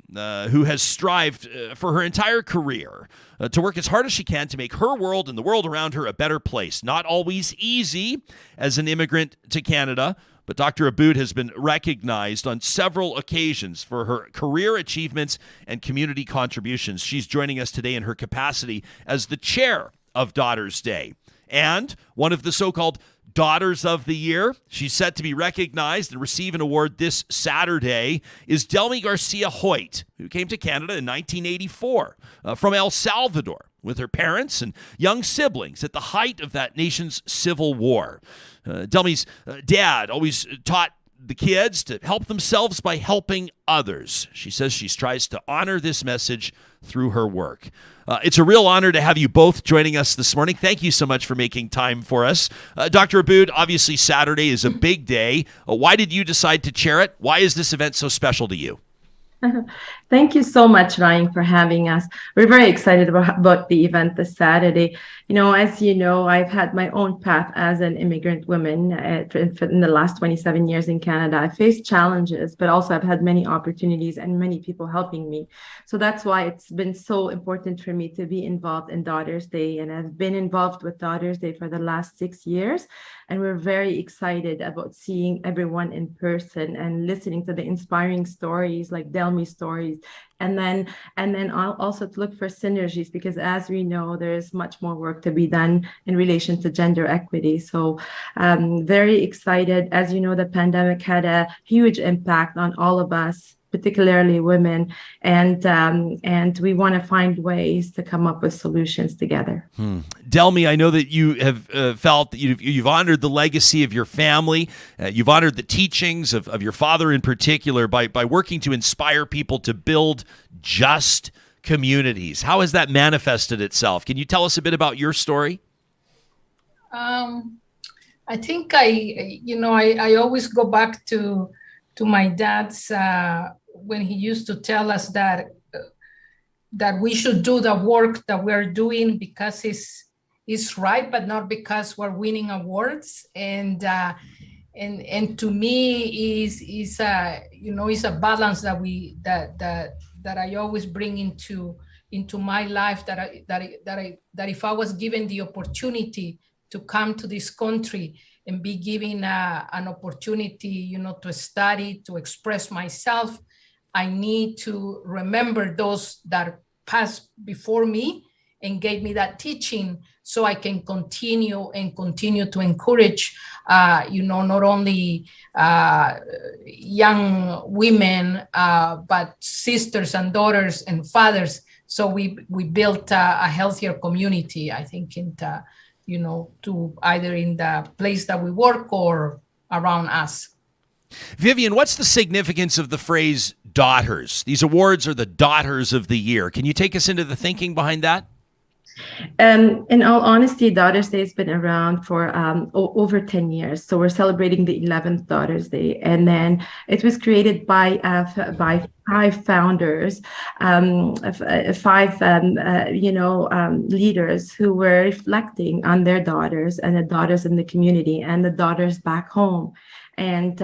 who has strived for her entire career to work as hard as she can to make her world and the world around her a better place. Not always easy as an immigrant to Canada, but Dr. Abboud has been recognized on several occasions for her career achievements and community contributions. She's joining us today in her capacity as the chair of Daughters' Day and one of the so-called Daughters of the Year. She's set to be recognized and receive an award this Saturday is Delmy Garcia-Hoyt, who came to Canada in 1984 from El Salvador with her parents and young siblings at the height of that nation's civil war. Delmy's dad always taught the kids to help themselves by helping others. She says she strives to honor this message through her work. It's a real honor to have you both joining us this morning. Thank you so much for making time for us. Dr. Abboud, obviously Saturday is a big day. Why did you decide to chair it? Why is this event so special to you? Thank you so much, Ryan, for having us. We're very excited about the event this Saturday. You know, as you know, I've had my own path as an immigrant woman in the last 27 years in Canada. I faced challenges, but also I've had many opportunities and many people helping me. So that's why it's been so important for me to be involved in Daughters' Day. And I've been involved with Daughters' Day for the last 6 years. And we're very excited about seeing everyone in person and listening to the inspiring stories like Delmy's stories. And then I'll also to look for synergies, because as we know, there is much more work to be done in relation to gender equity. So very excited. As you know, the pandemic had a huge impact on all of us, particularly women, and we want to find ways to come up with solutions together. Delmy, I know that you have felt that you've honored the legacy of your family. You've honored the teachings of your father in particular by working to inspire people to build just communities. How has that manifested itself? Can you tell us a bit about your story? I think I always go back to my dad's when he used to tell us that we should do the work that we're doing because it's right, but not because we're winning awards. And to me is a balance that I always bring into my life, that if I was given the opportunity to come to this country and be given an opportunity, to study, to express myself, I need to remember those that passed before me and gave me that teaching, so I can continue to encourage, not only young women, but sisters and daughters and fathers. So we built a healthier community, I think, to either in the place that we work or around us. Vivian, what's the significance of the phrase daughters? These awards are the Daughters of the Year. Can you take us into the thinking behind that? In all honesty, Daughters Day has been around for over 10 years. So we're celebrating the 11th Daughters Day. And then it was created by five founders, five leaders who were reflecting on their daughters and the daughters in the community and the daughters back home. And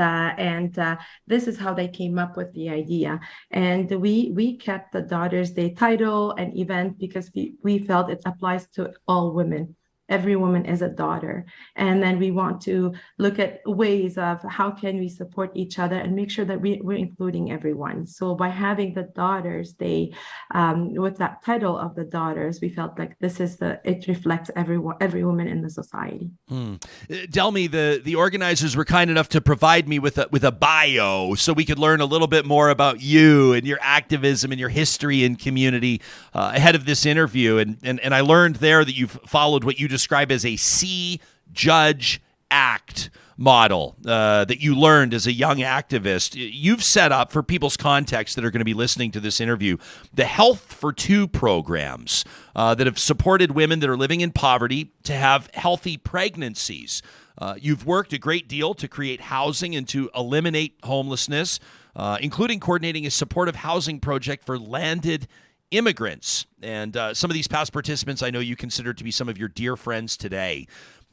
this is how they came up with the idea. And we kept the Daughters Day title and event because we felt it applies to all women. Every woman is a daughter. And then we want to look at ways of how can we support each other and make sure that we're including everyone. So by having the Daughters Day with that title of the daughters, we felt like it reflects every woman in the society. Delmy, the organizers were kind enough to provide me with a bio so we could learn a little bit more about you and your activism and your history and community ahead of this interview. And I learned there that you've followed what you describe as a see, judge, act model that you learned as a young activist. You've set up, for people's context that are going to be listening to this interview, the Health for Two programs that have supported women that are living in poverty to have healthy pregnancies. You've worked a great deal to create housing and to eliminate homelessness, including coordinating a supportive housing project for landed immigrants. And some of these past participants I know you consider to be some of your dear friends today.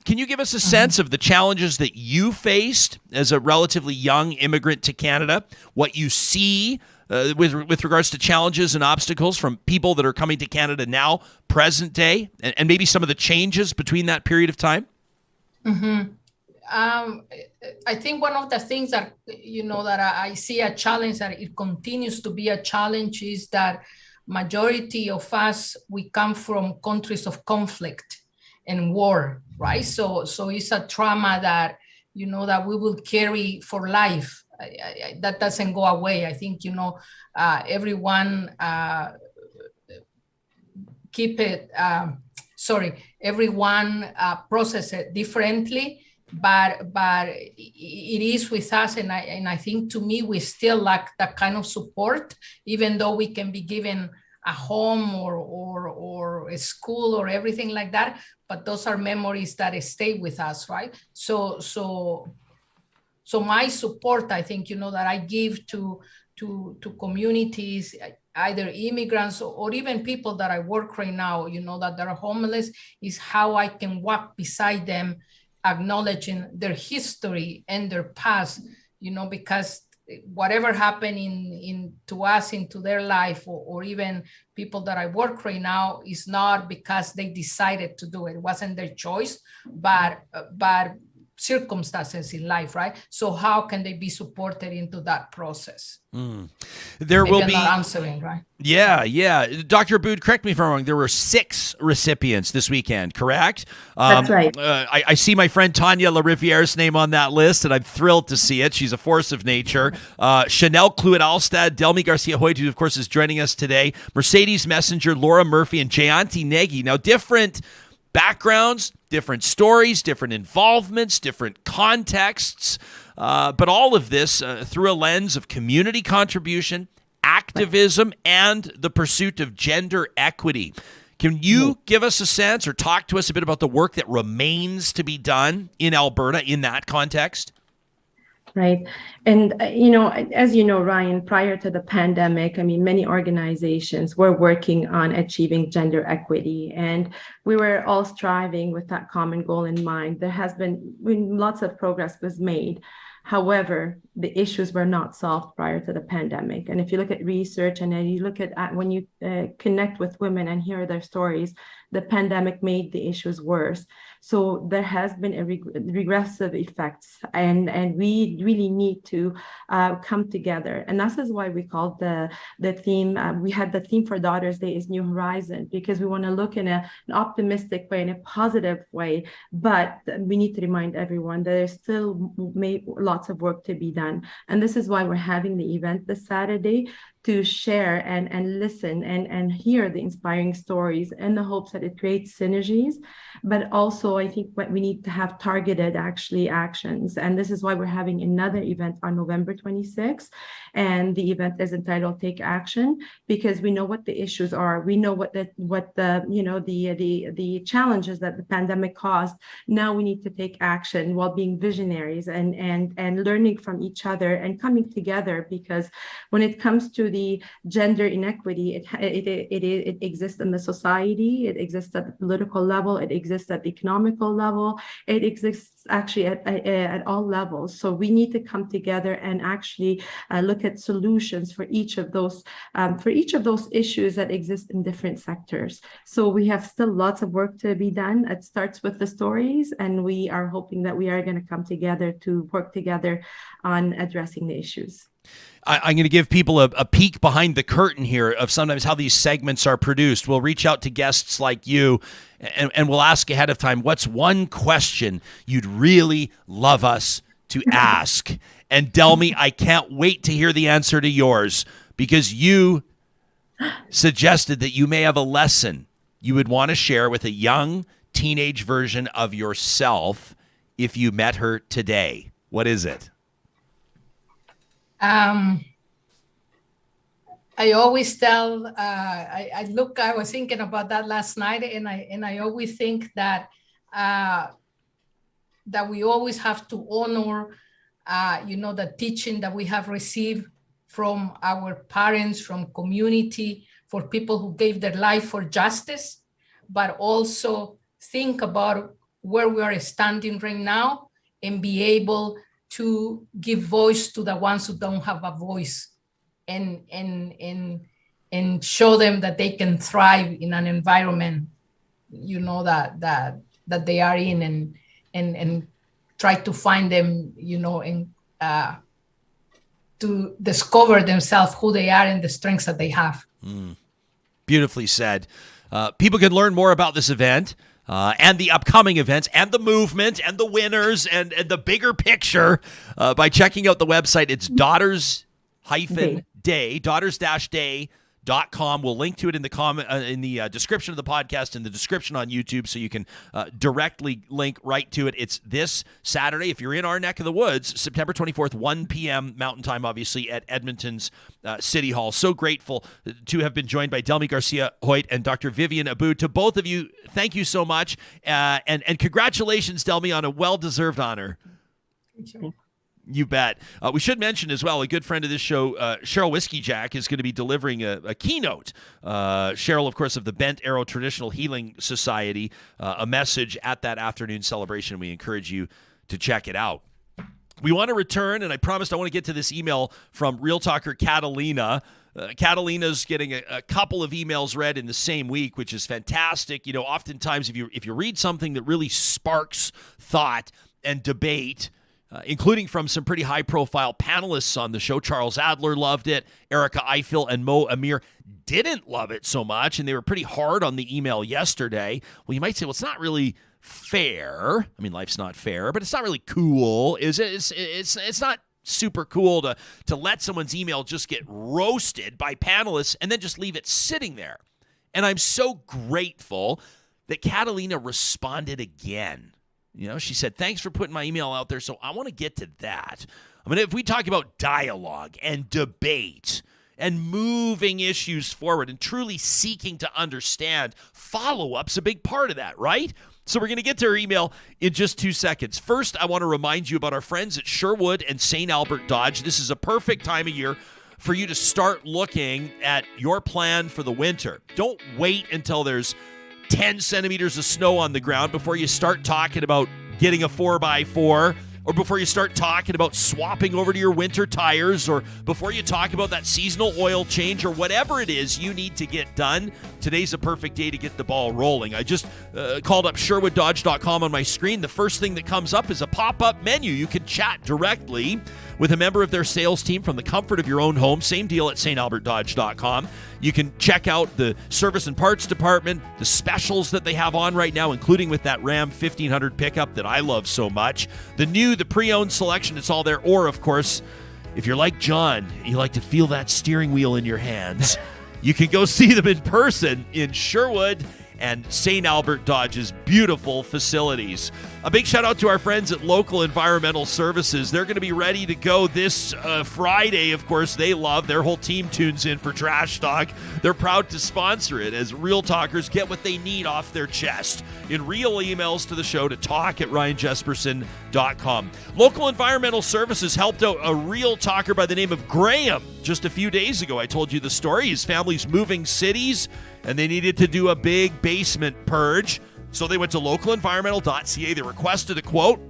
Can you give us a sense of the challenges that you faced as a relatively young immigrant to Canada, what you see with regards to challenges and obstacles from people that are coming to Canada now, present day, and maybe some of the changes between that period of time? I think one of the things that, that I see a challenge, that it continues to be a challenge, is that majority of us, we come from countries of conflict and war, right? So it's a trauma that, that we will carry for life. That doesn't go away. I think, everyone everyone process it differently, but it is with us. And I think, to me, we still lack that kind of support, even though we can be given a home or a school or everything like that. But those are memories that stay with us, right? So my support, I think, that I give to communities, either immigrants or even people that I work right now, that are homeless, is how I can walk beside them, acknowledging their history and their past, because whatever happened to us, into their life, or even people that I work right now, is not because they decided to do it. It wasn't their choice, but circumstances in life, right? So how can they be supported into that process? There Maybe will I'm be not answering, right? Yeah. Dr. Abboud, correct me if I'm wrong. There were 6 recipients this weekend, correct? That's right. I see my friend Tanya LaRiviere's name on that list, and I'm thrilled to see it. She's a force of nature. Chanel Cluett-Alstad, Delmy Garcia-Hoyt, who of course is joining us today, Mercedes Messenger, Laura Murphy, and Jayanti Negi. Now, different backgrounds, different stories, different involvements, different contexts, but all of this through a lens of community contribution, activism, and the pursuit of gender equity. Can you give us a sense or talk to us a bit about the work that remains to be done in Alberta in that context? Right. And, as you know, Ryan, prior to the pandemic, many organizations were working on achieving gender equity, and we were all striving with that common goal in mind. There has been lots of progress was made. However, the issues were not solved prior to the pandemic. And if you look at research and then you look at when you connect with women and hear their stories, the pandemic made the issues worse. So there has been a regressive effects, and we really need to come together. And this is why we called the theme, we had the theme for Daughters Day is New Horizon, because we want to look in an optimistic way, in a positive way, but we need to remind everyone that there's still lots of work to be done. And this is why we're having the event this Saturday, to share and listen and hear the inspiring stories in the hopes that it creates synergies. But also, I think what we need to have targeted actions. And this is why we're having another event on November 26th. And the event is entitled Take Action, because we know what the issues are. We know what the challenges that the pandemic caused. Now we need to take action while being visionaries and learning from each other and coming together, because when it comes to the gender inequity, it exists in the society, it exists at the political level, it exists at the economical level, it exists actually at all levels. So we need to come together and actually look at solutions for each of those issues that exist in different sectors. So we have still lots of work to be done. It starts with the stories, and we are hoping that we are going to come together to work together on addressing the issues. I'm going to give people a peek behind the curtain here of sometimes how these segments are produced. We'll reach out to guests like you, and we'll ask ahead of time, what's one question you'd really love us to ask? And Delmy, I can't wait to hear the answer to yours, because you suggested that you may have a lesson you would want to share with a young teenage version of yourself if you met her today. What is it? I always tell, I was thinking about that last night, and I always think that we always have to honor, the teaching that we have received from our parents, from community, for people who gave their life for justice, but also think about where we are standing right now and be able to give voice to the ones who don't have a voice, and show them that they can thrive in an environment, that they are in, and try to find them, and to discover themselves, who they are and the strengths that they have. Beautifully said. People can learn more about this event and the upcoming events and the movement and the winners and the bigger picture by checking out the website. It's daughters-day.com. We'll link to it in the description of the podcast and the description on YouTube, so you can directly link right to it. It's this Saturday, if you're in our neck of the woods, September 24th, 1 p.m. Mountain Time, obviously, at Edmonton's City Hall. So grateful to have been joined by Delmy Garcia-Hoyt and Dr. Vivian Abboud. To both of you, thank you so much, and congratulations, Delmy, on a well-deserved honor. Thank you. You bet. We should mention as well, a good friend of this show, Cheryl Whiskey Jack, is going to be delivering a keynote. Cheryl, of course, of the Bent Arrow Traditional Healing Society, a message at that afternoon celebration. We encourage you to check it out. We want to return, and I promised I want to get to this email from Real Talker Catalina. Catalina's getting a couple of emails read in the same week, which is fantastic. Oftentimes if you read something that really sparks thought and debate, including from some pretty high-profile panelists on the show. Charles Adler loved it. Erica Ifill and Mo Amir didn't love it so much, and they were pretty hard on the email yesterday. Well, you might say, well, it's not really fair. I mean, life's not fair, but it's not really cool, is it? It's not super cool to let someone's email just get roasted by panelists and then just leave it sitting there. And I'm so grateful that Catalina responded again. She said, thanks for putting my email out there. So I want to get to that. I mean, if we talk about dialogue and debate and moving issues forward and truly seeking to understand, follow-up's a big part of that, right? So we're going to get to her email in just 2 seconds. First, I want to remind you about our friends at Sherwood and St. Albert Dodge. This is a perfect time of year for you to start looking at your plan for the winter. Don't wait until there's 10 centimeters of snow on the ground before you start talking about getting a 4x4, or before you start talking about swapping over to your winter tires, or before you talk about that seasonal oil change, or whatever it is you need to get done. Today's a perfect day to get the ball rolling. I just called up SherwoodDodge.com on my screen. The first thing that comes up is a pop-up menu. You can chat directly with a member of their sales team from the comfort of your own home. Same deal at StAlbertDodge.com. You can check out the service and parts department, the specials that they have on right now, including with that Ram 1500 pickup that I love so much. The pre-owned selection, it's all there. Or, of course, if you're like John, you like to feel that steering wheel in your hands, you can go see them in person in Sherwood and St. Albert Dodge's beautiful facilities. A big shout out to our friends at Local Environmental Services. They're going to be ready to go this Friday. Of course, they love. Their whole team tunes in for Trash Talk. They're proud to sponsor it as Real Talkers get what they need off their chest in real emails to the show to talk@ryanjesperson.com. Local Environmental Services helped out a Real Talker by the name of Graham just a few days ago. I told you the story. His family's moving cities, and they needed to do a big basement purge. So they went to localenvironmental.ca. They requested a quote.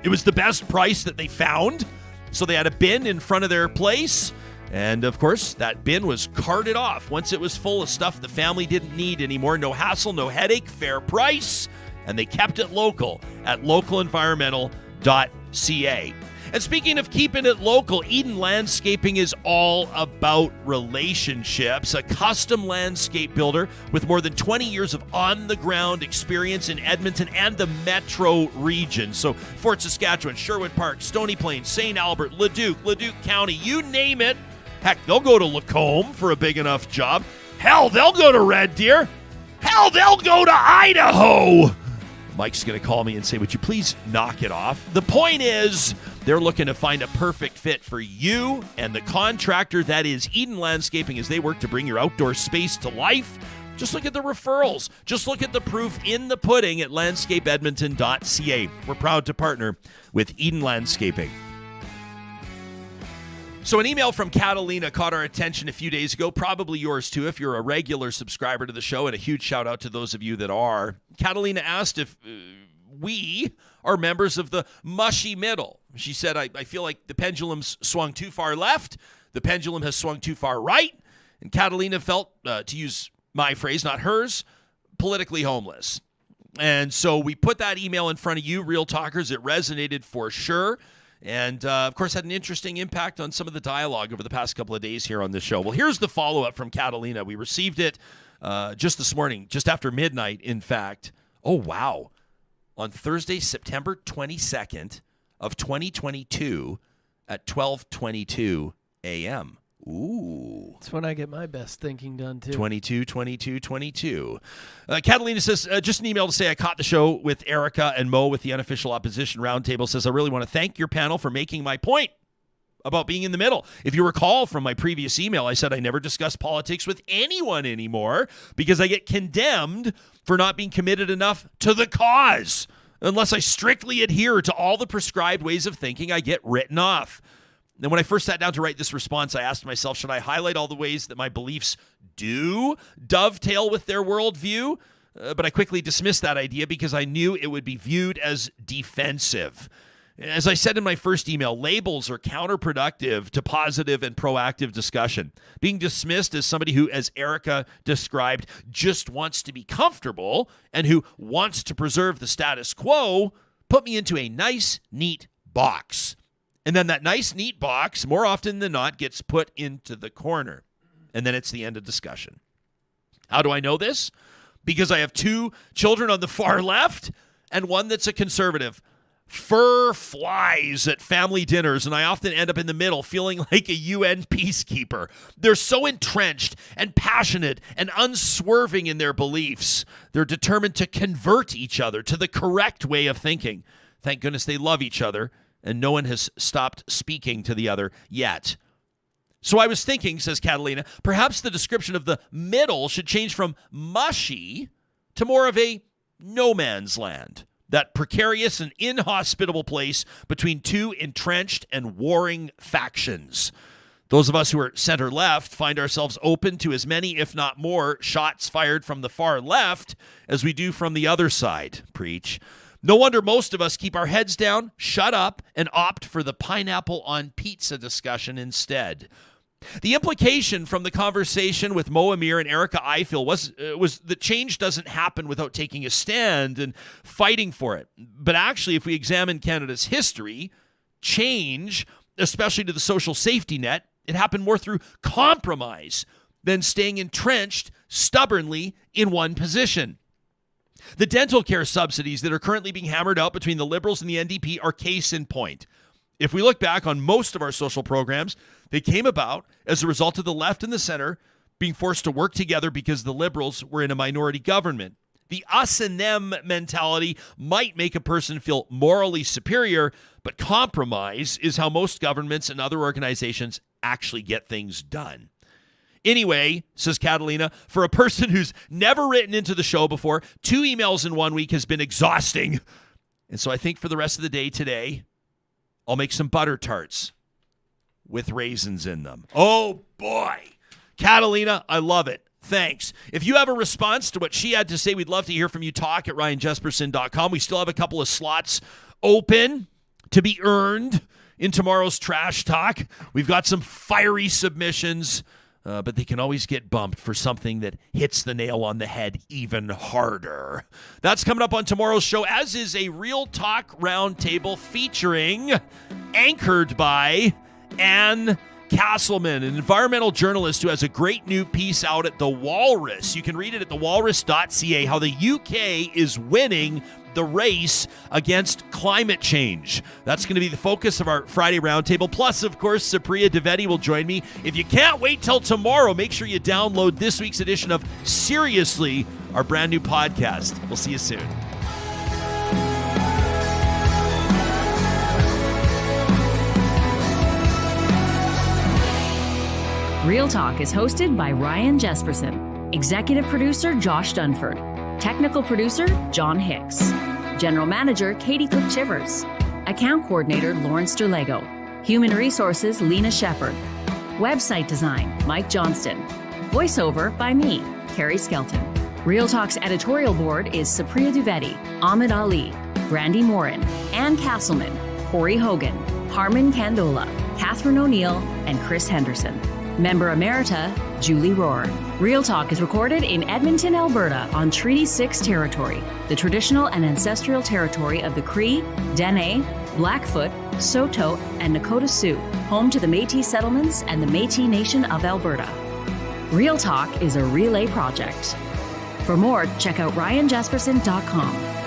It was the best price that they found. So they had a bin in front of their place. And, of course, that bin was carted off once it was full of stuff the family didn't need anymore. No hassle, no headache, fair price. And they kept it local at localenvironmental.ca. And speaking of keeping it local, Eden Landscaping is all about relationships. A custom landscape builder with more than 20 years of on-the-ground experience in Edmonton and the metro region. So Fort Saskatchewan, Sherwood Park, Stony Plain, St. Albert, Leduc County, you name it. Heck, they'll go to Lacombe for a big enough job. Hell, they'll go to Red Deer. Hell, they'll go to Idaho. Mike's going to call me and say, would you please knock it off? The point is, they're looking to find a perfect fit for you and the contractor that is Eden Landscaping as they work to bring your outdoor space to life. Just look at the referrals. Just look at the proof in the pudding at landscapeedmonton.ca. We're proud to partner with Eden Landscaping. So an email from Catalina caught our attention a few days ago, probably yours too if you're a regular subscriber to the show, and a huge shout out to those of you that are. Catalina asked if we are members of the mushy middle. She said, I feel like the pendulum's swung too far left, the pendulum has swung too far right, and Catalina felt, to use my phrase, not hers, politically homeless. And so we put that email in front of you, Real Talkers. It resonated for sure. And, of course, had an interesting impact on some of the dialogue over the past couple of days here on the show. Well, here's the follow-up from Catalina. We received it just this morning, just after midnight, in fact. Oh, wow. On Thursday, September 22nd of 2022 at 12:22 a.m. Ooh. That's when I get my best thinking done, too. 22. Catalina says, just an email to say I caught the show with Erica and Mo with the unofficial opposition roundtable. Says, I really want to thank your panel for making my point about being in the middle. If you recall from my previous email, I said I never discuss politics with anyone anymore because I get condemned for not being committed enough to the cause. Unless I strictly adhere to all the prescribed ways of thinking, I get written off. And when I first sat down to write this response, I asked myself, should I highlight all the ways that my beliefs do dovetail with their worldview? But I quickly dismissed that idea because I knew it would be viewed as defensive. As I said in my first email, labels are counterproductive to positive and proactive discussion. Being dismissed as somebody who, as Erica described, just wants to be comfortable and who wants to preserve the status quo put me into a nice, neat box. And then that nice, neat box, more often than not, gets put into the corner. And then it's the end of discussion. How do I know this? Because I have two children on the far left and one that's a conservative. Fur flies at family dinners, and I often end up in the middle feeling like a UN peacekeeper. They're so entrenched and passionate and unswerving in their beliefs. They're determined to convert each other to the correct way of thinking. Thank goodness they love each other. And no one has stopped speaking to the other yet. So I was thinking, says Catalina, perhaps the description of the middle should change from mushy to more of a no man's land. That precarious and inhospitable place between two entrenched and warring factions. Those of us who are center left find ourselves open to as many, if not more, shots fired from the far left as we do from the other side. Preach. No wonder most of us keep our heads down, shut up, and opt for the pineapple on pizza discussion instead. The implication from the conversation with Mo Amir and Erica Ifill was that change doesn't happen without taking a stand and fighting for it. But actually, if we examine Canada's history, change, especially to the social safety net, it happened more through compromise than staying entrenched stubbornly in one position. The dental care subsidies that are currently being hammered out between the Liberals and the NDP are case in point. If we look back on most of our social programs, they came about as a result of the left and the center being forced to work together because the Liberals were in a minority government. The us and them mentality might make a person feel morally superior, but compromise is how most governments and other organizations actually get things done. Anyway, says Catalina, for a person who's never written into the show before, 2 emails in 1 week has been exhausting. And so I think for the rest of the day today, I'll make some butter tarts with raisins in them. Oh, boy. Catalina, I love it. Thanks. If you have a response to what she had to say, we'd love to hear from you. Talk at ryanjesperson.com. We still have a couple of slots open to be earned in tomorrow's Trash Talk. We've got some fiery submissions, but they can always get bumped for something that hits the nail on the head even harder. That's coming up on tomorrow's show, as is a Real Talk Roundtable featuring, anchored by Anne Castleman, an environmental journalist who has a great new piece out at The Walrus. You can read it at thewalrus.ca, how the UK is winning the race against climate change. That's going to be the focus of our Friday Roundtable. Plus, of course, Supriya Dwivedi will join me. If you can't wait till tomorrow, make sure you download this week's edition of Seriously, our brand new podcast. We'll see you soon. Real Talk is hosted by Ryan Jesperson, executive producer Josh Dunford, technical producer John Hicks, general manager Katie Cook-Chivers, account coordinator Lawrence Derlego, human resources Lena Shepard, website design Mike Johnston, voiceover by me, Carrie Skelton. Real Talk's editorial board is Supriya Dwivedi, Ahmed Ali, Brandy Morin, Ann Castleman, Corey Hogan, Harmon Candola, Catherine O'Neill, and Chris Henderson. Member Emerita, Julie Rohr. Real Talk is recorded in Edmonton, Alberta on Treaty 6 territory, the traditional and ancestral territory of the Cree, Dene, Blackfoot, Saulteaux, and Nakota Sioux, home to the Métis settlements and the Métis Nation of Alberta. Real Talk is a relay project. For more, check out ryanjesperson.com.